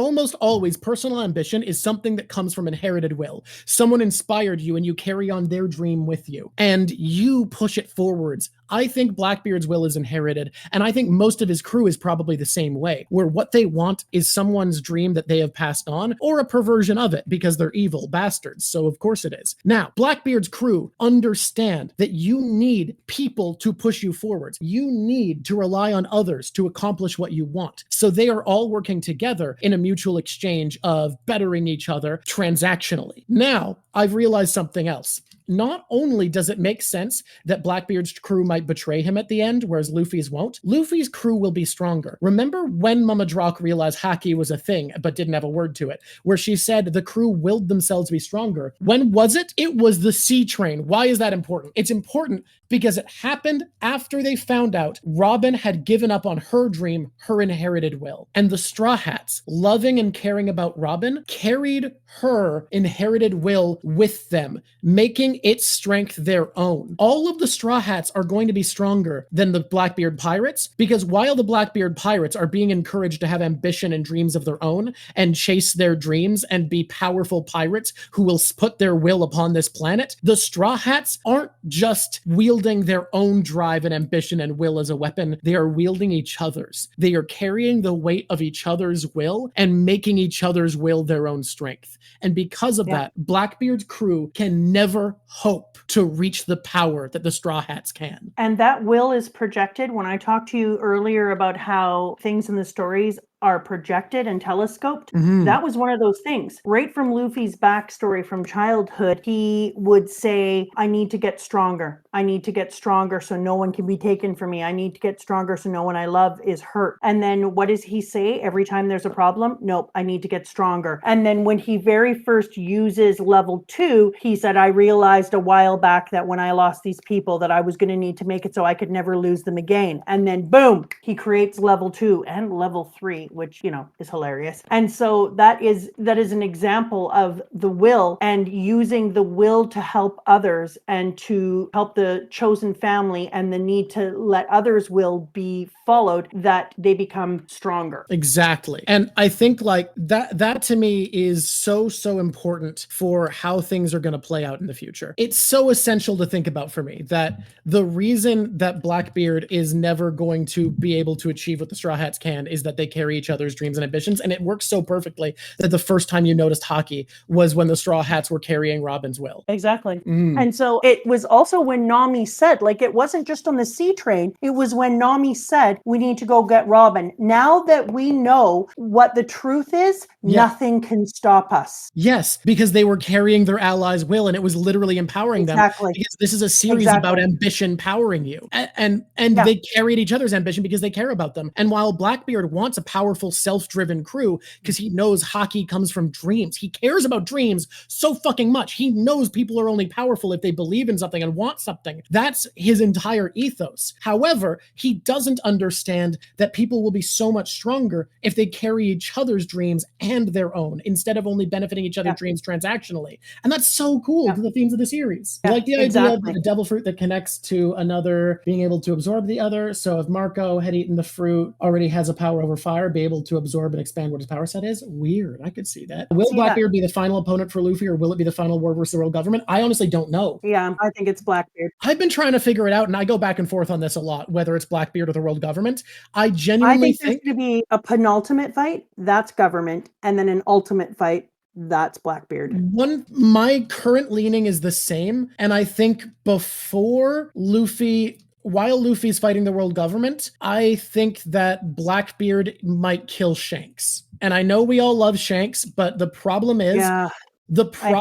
personal ambition is something that comes from inherited will. Someone inspired you and you carry on their dream with you and you push it forwards. I think Blackbeard's will is inherited, and I think most of his crew is probably the same way, where what they want is someone's dream that they have passed on, or a perversion of it, because they're evil bastards, so of course it is. Now, Blackbeard's crew understand that you need people to push you forwards. You need to rely on others to accomplish what you want. So they are all working together in a mutual exchange of bettering each other transactionally. Now, I've realized something else. Not only does it make sense that Blackbeard's crew might betray him at the end, whereas Luffy's won't, Luffy's crew will be stronger. Remember when Mama Drawk realized haki was a thing, but didn't have a word to it, where she said the crew willed themselves to be stronger? When was it? It was the sea train. Why is that important? It's important because it happened after they found out Robin had given up on her dream, her inherited will. And the Straw Hats, loving and caring about Robin, carried her inherited will with them, making its strength their own. All of the Straw Hats are going to be stronger than the Blackbeard pirates, because while the Blackbeard pirates are being encouraged to have ambition and dreams of their own and chase their dreams and be powerful pirates who will put their will upon this planet, the Straw Hats aren't just wielding their own drive and ambition and will as a weapon. They are wielding each other's. They are carrying the weight of each other's will and making each other's will their own strength. And because of that, Blackbeard's crew can never hope to reach the power that the Straw Hats can. And that will is projected. When I talked to you earlier about how things in the stories are projected and telescoped, that was one of those things. Right from Luffy's backstory from childhood, he would say, I need to get stronger. I need to get stronger so no one can be taken from me. I need to get stronger so no one I love is hurt. And then what does he say every time there's a problem? Nope, I need to get stronger. And then when he very first uses level 2, he said, I realized a while back that when I lost these people that I was going to need to make it so I could never lose them again. And then boom, he creates level 2 and level 3, which, you know, is hilarious. And so that is an example of the will and using the will to help others and to help the chosen family, and the need to let others' will be followed, that they become stronger. Exactly. And I think like that to me is so important for how things are going to play out in the future. It's so essential to think about for me that the reason that Blackbeard is never going to be able to achieve what the Straw Hats can is that they carry each other's dreams and ambitions. And it works so perfectly that the first time you noticed haki was when the Straw Hats were carrying Robin's will. Exactly. And so it was also when Nami said, like, it wasn't just on the sea train. It was when Nami said, we need to go get Robin. Now that we know what the truth is, nothing can stop us. Yes, because they were carrying their allies' will, and it was literally empowering them. Because this is a series about ambition powering you. And they carried each other's ambition because they care about them. And while Blackbeard wants a powerful, self-driven crew, because he knows haki comes from dreams. He cares about dreams so fucking much. He knows people are only powerful if they believe in something and want something. That's his entire ethos. However, he doesn't understand that people will be so much stronger if they carry each other's dreams and their own, instead of only benefiting each other's dreams transactionally. And that's so cool to the themes of the series. I like the idea of the devil fruit that connects to another being able to absorb the other. So if Marco had eaten the fruit, already has a power over fire, be able to absorb and expand what his power set is. Weird. I could see that. Will Blackbeard be the final opponent for Luffy, or will it be the final war versus the world government? I honestly don't know. Yeah, I think it's Blackbeard. I've been trying to figure it out, and I go back and forth on this a lot, whether it's Blackbeard or the world government. I genuinely think there's going to be a penultimate fight. That's government. And then an ultimate fight. that's Blackbeard. My current leaning is the same, and I think while Luffy's fighting the world government, I think that Blackbeard might kill Shanks. And I know we all love Shanks, but the problem is, I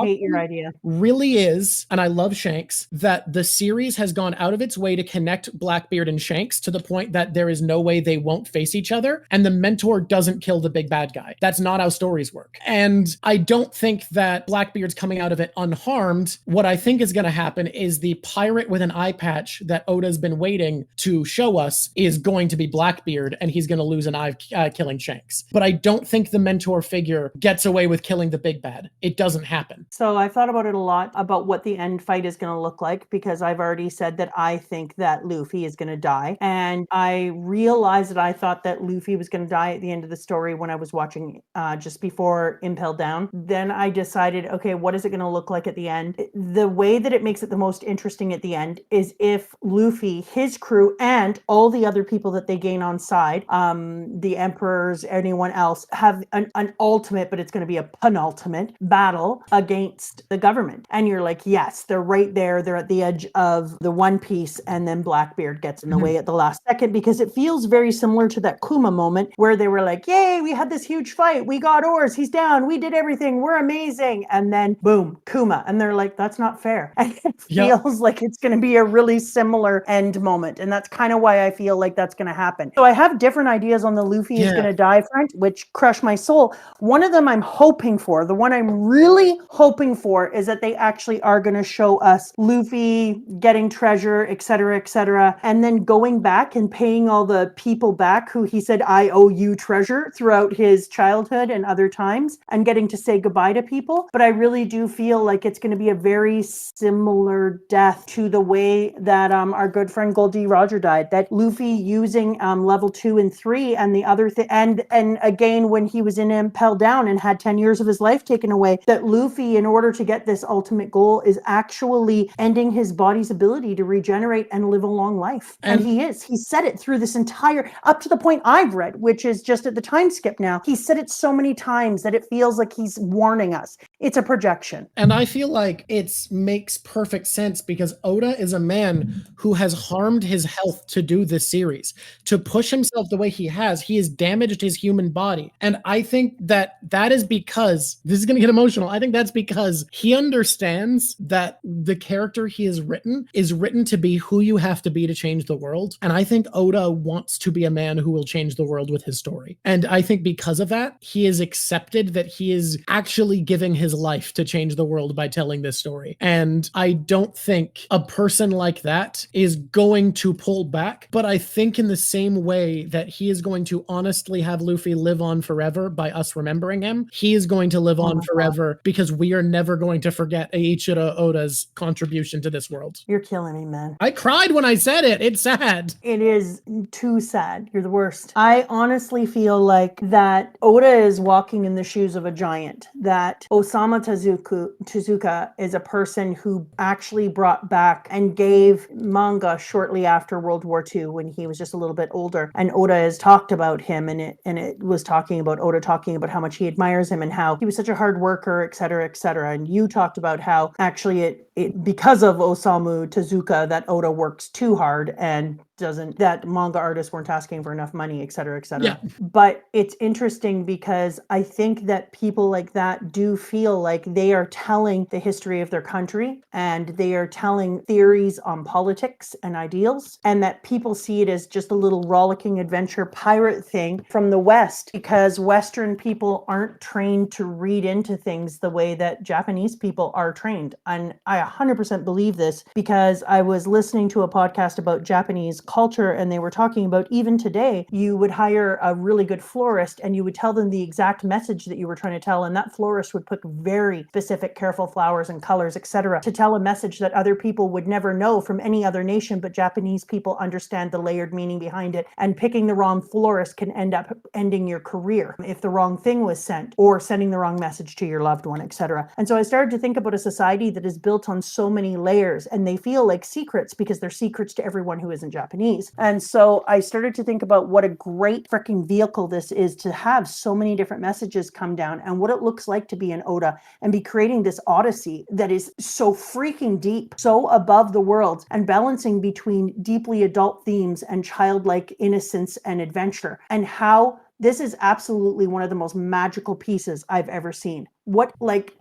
hate your idea. Really is, and I love Shanks, that the series has gone out of its way to connect Blackbeard and Shanks to the point that there is no way they won't face each other, and the mentor doesn't kill the big bad guy. That's not how stories work. And I don't think that Blackbeard's coming out of it unharmed. What I think is going to happen is the pirate with an eye patch that Oda's been waiting to show us is going to be Blackbeard, and he's going to lose an eye killing Shanks. But I don't think the mentor figure gets away with killing the big bad. It doesn't happen. So I've thought about it a lot about what the end fight is going to look like, because I've already said that I think that Luffy is going to die. And I realized that I thought that Luffy was going to die at the end of the story when I was watching just before Impel Down. Then I decided, okay, what is it going to look like at the end? The way that it makes it the most interesting at the end is if Luffy, his crew, and all the other people that they gain on side, the emperors, anyone else, have an ultimate, but it's going to be a penultimate battle against the government. And you're like, yes, they're right there. They're at the edge of the One Piece, and then Blackbeard gets in the way at the last second, because it feels very similar to that Kuma moment where they were like, yay, we had this huge fight. We got oars. He's down. We did everything. We're amazing. And then boom, Kuma. And they're like, that's not fair. And it feels like it's going to be a really similar end moment. And that's kind of why I feel like that's going to happen. So I have different ideas on the Luffy is going to die front, which crush my soul. One of them I'm hoping for, the one I'm really hoping for, is that they actually are going to show us Luffy getting treasure, etc., and then going back and paying all the people back who he said, I owe you treasure, throughout his childhood and other times, and getting to say goodbye to people. But I really do feel like it's going to be a very similar death to the way that our good friend Goldie Roger died, that Luffy using level 2 and 3 and the other thing, and again when he was in Impel Down and had 10 years of his life taken away, that Luffy, in order to get this ultimate goal, is actually ending his body's ability to regenerate and live a long life. And he said it through this entire, up to the point I've read, which is just at the time skip now. He said it so many times that it feels like he's warning us. It's a projection. And I feel like it makes perfect sense, because Oda is a man who has harmed his health to do this series. To push himself the way he has damaged his human body. And I think that is because, this is going to get emotional, I think that's because he understands that the character he has written is written to be who you have to be to change the world. And I think Oda wants to be a man who will change the world with his story. And I think because of that, he has accepted that he is actually giving his life to change the world by telling this story. And I don't think a person like that is going to pull back, but I think in the same way that he is going to honestly have Luffy live on forever by us remembering him, he is going to live on forever because we are never going to forget Eiichiro Oda's contribution to this world. You're killing me, man. I cried when I said it. It's sad. It is too sad. You're the worst. I honestly feel like that Oda is walking in the shoes of a giant, that Osamu Tezuka is a person who actually brought back and gave manga shortly after World War II when he was just a little bit older. And Oda has talked about him, and it was talking about Oda talking about how much he admires him and how he was such a hard worker, etc., etc. And you talked about how actually it because of Osamu Tezuka that Oda works too hard and that manga artists weren't asking for enough money, etc., etc. Yeah. But it's interesting because I think that people like that do feel like they are telling the history of their country, and they are telling theories on politics and ideals, and that people see it as just a little rollicking adventure pirate thing from the West, because Western people aren't trained to read into things the way that Japanese people are trained. And I 100% believe this, because I was listening to a podcast about Japanese culture, and they were talking about even today, you would hire a really good florist and you would tell them the exact message that you were trying to tell, and that florist would pick very specific, careful flowers and colors, etc., to tell a message that other people would never know from any other nation, but Japanese people understand the layered meaning behind it. And picking the wrong florist can end up ending your career if the wrong thing was sent, or sending the wrong message to your loved one, etc. And so I started to think about a society that is built on on so many layers, and they feel like secrets because they're secrets to everyone who isn't Japanese. And so I started to think about what a great freaking vehicle this is to have so many different messages come down, and what it looks like to be an Oda and be creating this odyssey that is so freaking deep, so above the world, and balancing between deeply adult themes and childlike innocence and adventure, and how this is absolutely one of the most magical pieces I've ever seen. What, like,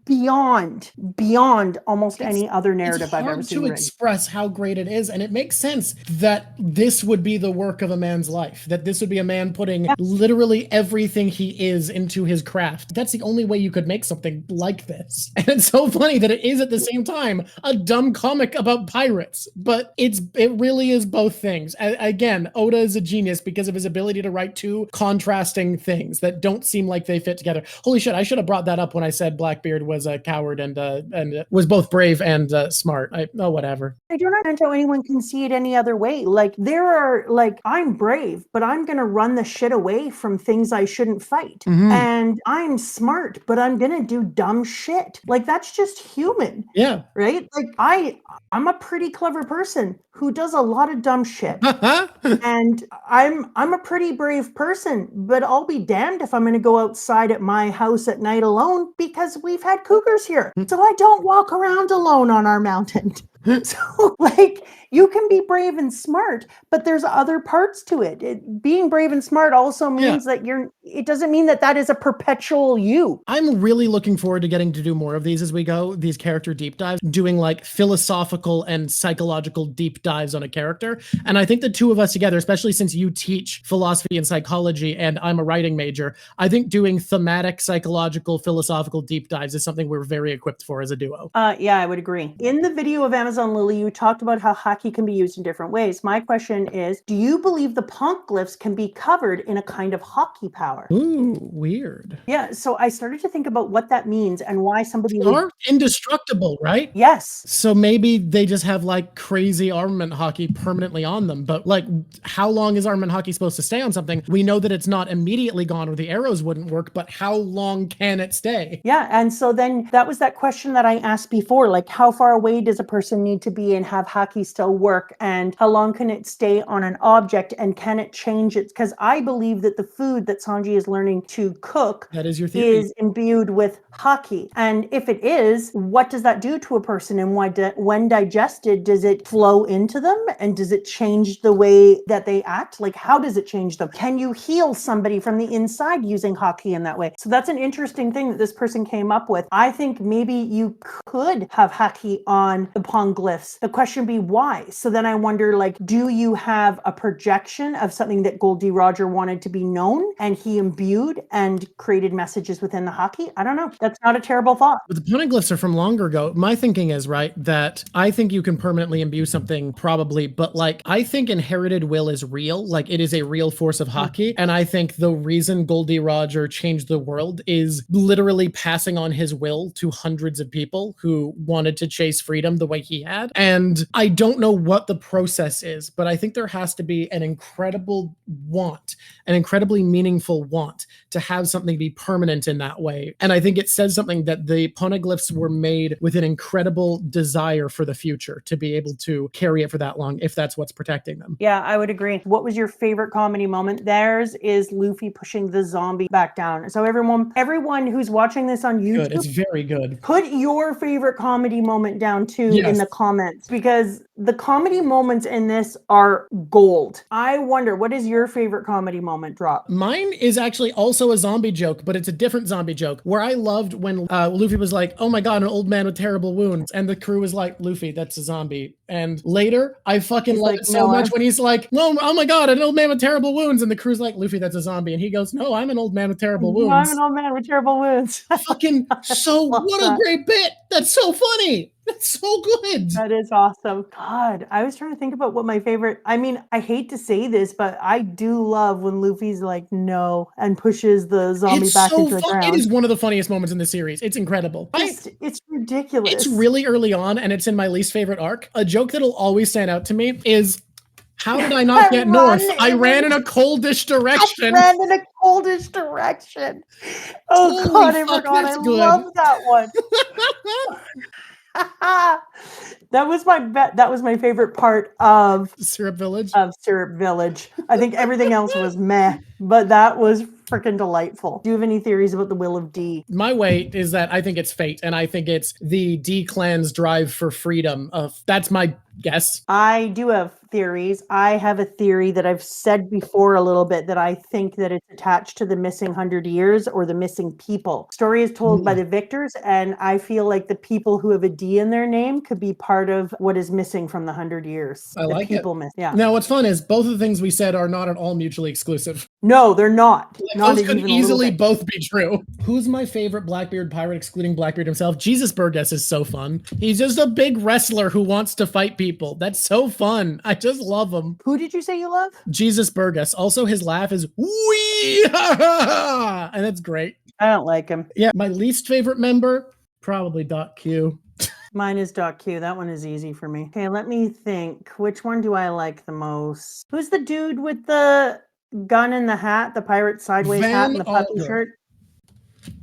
beyond almost any other narrative I've ever seen. It's hard to express how great it is, and it makes sense that this would be the work of a man's life, that this would be a man putting literally everything he is into his craft. That's the only way you could make something like this. And it's so funny that it is at the same time a dumb comic about pirates, but it really is both things. Again, Oda is a genius because of his ability to write two contrasting things that don't seem like they fit together. Holy shit, I should have brought that up when I said Blackbeard was a coward and was both brave and smart. Whatever. I do not understand how anyone can see it any other way. Like, I'm brave, but I'm going to run the shit away from things I shouldn't fight. Mm-hmm. And I'm smart, but I'm going to do dumb shit. Like, that's just human. Yeah. Right? Like, I'm a pretty clever person who does a lot of dumb shit. And I'm a pretty brave person, but I'll be damned if I'm going to go outside at my house at night alone, because we've had cougars here. So I don't walk around alone on our mountain. So, like, you can be brave and smart, but there's other parts to it. Being brave and smart also means that it doesn't mean that is a perpetual you. I'm really looking forward to getting to do more of these as we go, these character deep dives, doing like philosophical and psychological deep dives on a character. And I think the two of us together, especially since you teach philosophy and psychology and I'm a writing major, I think doing thematic, psychological, philosophical deep dives is something we're very equipped for as a duo. Yeah, I would agree. In the video of Amazon Lily, you talked about how haki can be used in different ways. My question is, do you believe the poneglyphs can be covered in a kind of haki power? Ooh, weird. Yeah, so I started to think about what that means and why somebody are indestructible, right? Yes. So maybe they just have like crazy armament haki permanently on them. But like, how long is armament haki supposed to stay on something? We know that it's not immediately gone or the arrows wouldn't work, but how long can it stay? Yeah, and so then that was that question that I asked before, like how far away does a person need to be and have haki still work, and how long can it stay on an object, and can it change it? Because I believe that the food that Sanji is learning to cook that is your theory, is imbued with haki. And if it is, what does that do to a person? And when digested, does it flow into them? And does it change the way that they act? Like, how does it change them? Can you heal somebody from the inside using haki in that way? So that's an interesting thing that this person came up with. I think maybe you could have haki on the poneglyphs. The question be why? So then I wonder, like, do you have a projection of something that Goldie Roger wanted to be known and he imbued and created messages within the haki? I don't know. That's not a terrible thought. But the poneglyphs are from longer ago. My thinking is, right, that I think you can permanently imbue something probably, but like, I think inherited will is real. Like, it is a real force of haki. And I think the reason Goldie Roger changed the world is literally passing on his will to hundreds of people who wanted to chase freedom the way he had. And I don't know what the process is, but I think there has to be an incredible want, an incredibly meaningful want to have something be permanent in that way. And I think it says something that the poneglyphs were made with an incredible desire for the future to be able to carry it for that long, if that's what's protecting them. Yeah, I would agree. What was your favorite comedy moment? Theirs is Luffy pushing the zombie back down. So everyone who's watching this on YouTube, good. It's very good. Put your favorite comedy moment down too in the comments, because the comedy moments in this are gold. I wonder, what is your favorite comedy moment, Drawk? Mine is actually also a zombie joke, but it's a different zombie joke, where I loved when Luffy was like, oh my god, an old man with terrible wounds. And the crew was like, Luffy, that's a zombie. And later, I fucking love it so much when he's like, no, oh my god, an old man with terrible wounds. And the crew's like, Luffy, that's a zombie. And he goes, no, I'm an old man with terrible wounds. I'm an old man with terrible wounds. Fucking, so what a great bit. That's so funny. That's so good. That is awesome. God, I was trying to think about what my favorite, I mean, I hate to say this, but I do love when Luffy's like, no, and pushes the zombie back into the ground. It is one of the funniest moments in the series. It's incredible. It's ridiculous. It's really early on, and it's in my least favorite arc. A joke that'll always stand out to me is, how did I not get north? I ran in a coldish direction. I ran in a coldish direction. Oh, God, I forgot. I love that one. That was my favorite part of Syrup Village. Syrup Village. I think everything else was meh, but that was freaking delightful. Do you have any theories about the will of D? My way is that I think it's fate, and I think it's the D clan's drive for freedom. That's my guess. I do have theories. I have a theory that I've said before a little bit, that I think that it's attached to the missing 100 years or the missing people. Story is told by the victors, and I feel like the people who have a D in their name could be part of what is missing from the 100 years. I like it. Yeah. Now, what's fun is both of the things we said are not at all mutually exclusive. No, they're not. Those could easily both be true. Who's my favorite Blackbeard pirate, excluding Blackbeard himself? Jesus Burgess is so fun. He's just a big wrestler who wants to fight people. That's so fun. I just love him. Who did you say you love? Jesus Burgess. Also, his laugh is wee ha ha ha, and it's great. I don't like him. Yeah, my least favorite member, probably Dot Q. Mine is Dot Q. That one is easy for me. Okay, let me think. Which one do I like the most? Who's the dude with the gun in the hat, the pirate sideways hat and the puppy shirt?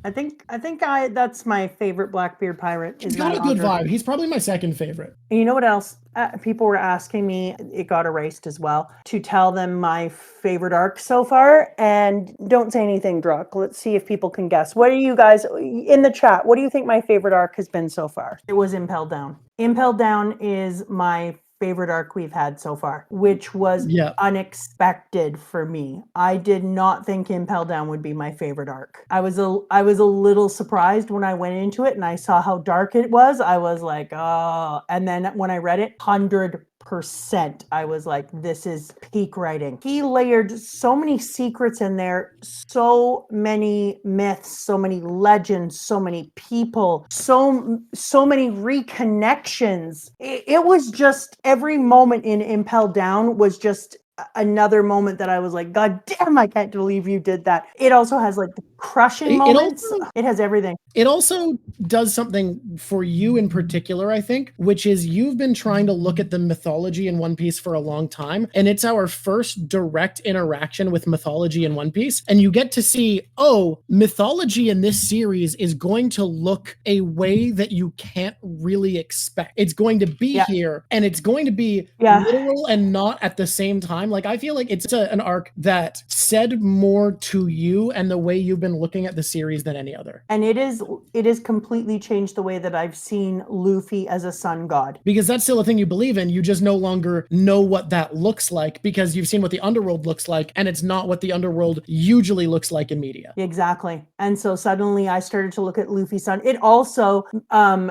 I think that's my favorite Blackbeard pirate. He's got a good vibe. He's probably my second favorite. And you know what else? People were asking me, it got erased as well, to tell them my favorite arc so far. And don't say anything, Drawk. Let's see if people can guess. What are you guys in the chat? What do you think my favorite arc has been so far? It was Impelled Down. Impelled Down is my favorite arc we've had so far, which was unexpected for me. I did not think Impel Down would be my favorite arc. I was a little surprised when I went into it and I saw how dark it was. I was like, oh, and then when I read it, 100%, I was like, this is peak writing. He layered so many secrets in there, so many myths, so many legends, so many people, so many reconnections. It was just, every moment in Impel Down was just another moment that I was like, God damn, I can't believe you did that. It also has like the crushing moments. It has everything. It also does something for you in particular, I think, which is you've been trying to look at the mythology in One Piece for a long time. And it's our first direct interaction with mythology in One Piece. And you get to see, oh, mythology in this series is going to look a way that you can't really expect. It's going to be here, and it's going to be literal and not at the same time. Like, I feel like it's an arc that said more to you and the way you've been looking at the series than any other. And it is completely changed the way that I've seen Luffy as a sun god. Because that's still a thing you believe in. You just no longer know what that looks like because you've seen what the underworld looks like, and it's not what the underworld usually looks like in media. Exactly. And so suddenly I started to look at Luffy's son. It also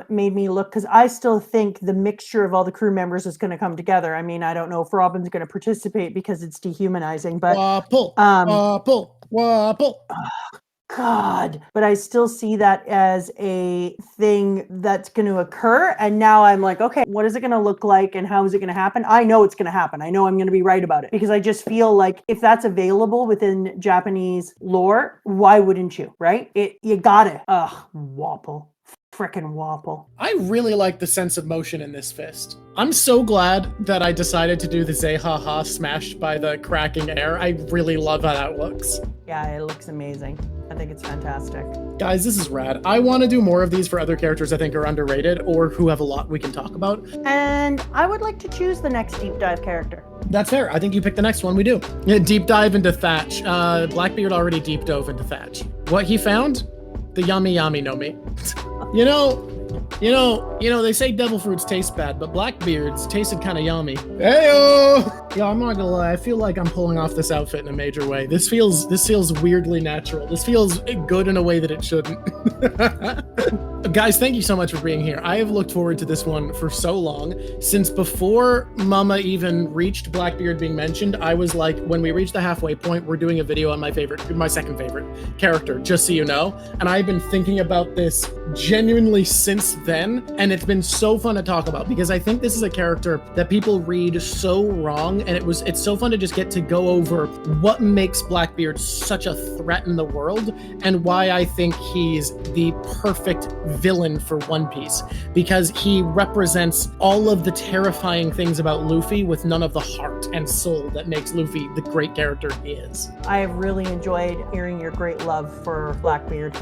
made me look, because I still think the mixture of all the crew members is going to come together. I mean, I don't know if Robin's going to participate because it's dehumanizing, but God, but I still see that as a thing that's going to occur. And now I'm like, okay, what is it going to look like and how is it going to happen? I know it's going to happen. I know I'm going to be right about it, because I just feel like if that's available within Japanese lore, why wouldn't you, right? You got it. Wapple. Frickin' Wapple. I really like the sense of motion in this fist. I'm so glad that I decided to do the Zehaha smashed by the cracking air. I really love how that looks. Yeah, it looks amazing. I think it's fantastic. Guys, this is rad. I want to do more of these for other characters I think are underrated or who have a lot we can talk about. And I would like to choose the next deep dive character. That's fair. I think you pick the next one we do. Yeah, deep dive into Thatch. Blackbeard already deep dove into Thatch. What he found? The yummy yummy no me. You know, they say devil fruits taste bad, but Blackbeard's tasted kind of yummy. Heyo! Yeah, I'm not gonna lie. I feel like I'm pulling off this outfit in a major way. This feels weirdly natural. This feels good in a way that it shouldn't. Guys, thank you so much for being here. I have looked forward to this one for so long. Since before Mama even reached Blackbeard being mentioned, I was like, when we reach the halfway point, we're doing a video on my second favorite character, just so you know. And I've been thinking about this genuinely since then, and it's been so fun to talk about because I think this is a character that people read so wrong and it's so fun to just get to go over what makes Blackbeard such a threat in the world and why I think he's the perfect villain for One Piece, because he represents all of the terrifying things about Luffy with none of the heart and soul that makes Luffy the great character he is. I have really enjoyed hearing your great love for Blackbeard.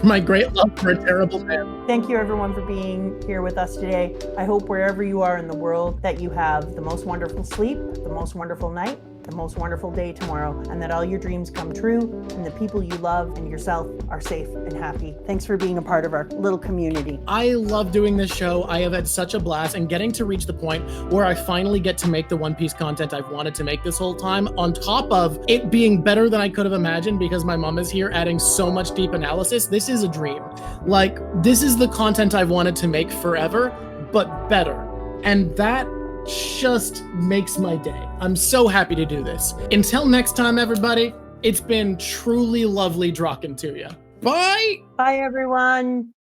My great love for a terrible man. Thank you everyone for being here with us today. I hope wherever you are in the world that you have the most wonderful sleep, the most wonderful night, the most wonderful day tomorrow, and that all your dreams come true and the people you love and yourself are safe and happy. Thanks for being a part of our little community. I love doing this show. I have had such a blast, and getting to reach the point where I finally get to make the One Piece content I've wanted to make this whole time, on top of it being better than I could have imagined because my mom is here adding so much deep analysis. This is a dream. Like, this is the content I've wanted to make forever, but better. And that just makes my day. I'm so happy to do this. Until next time, everybody, it's been truly lovely talking to you. Bye! Bye, everyone.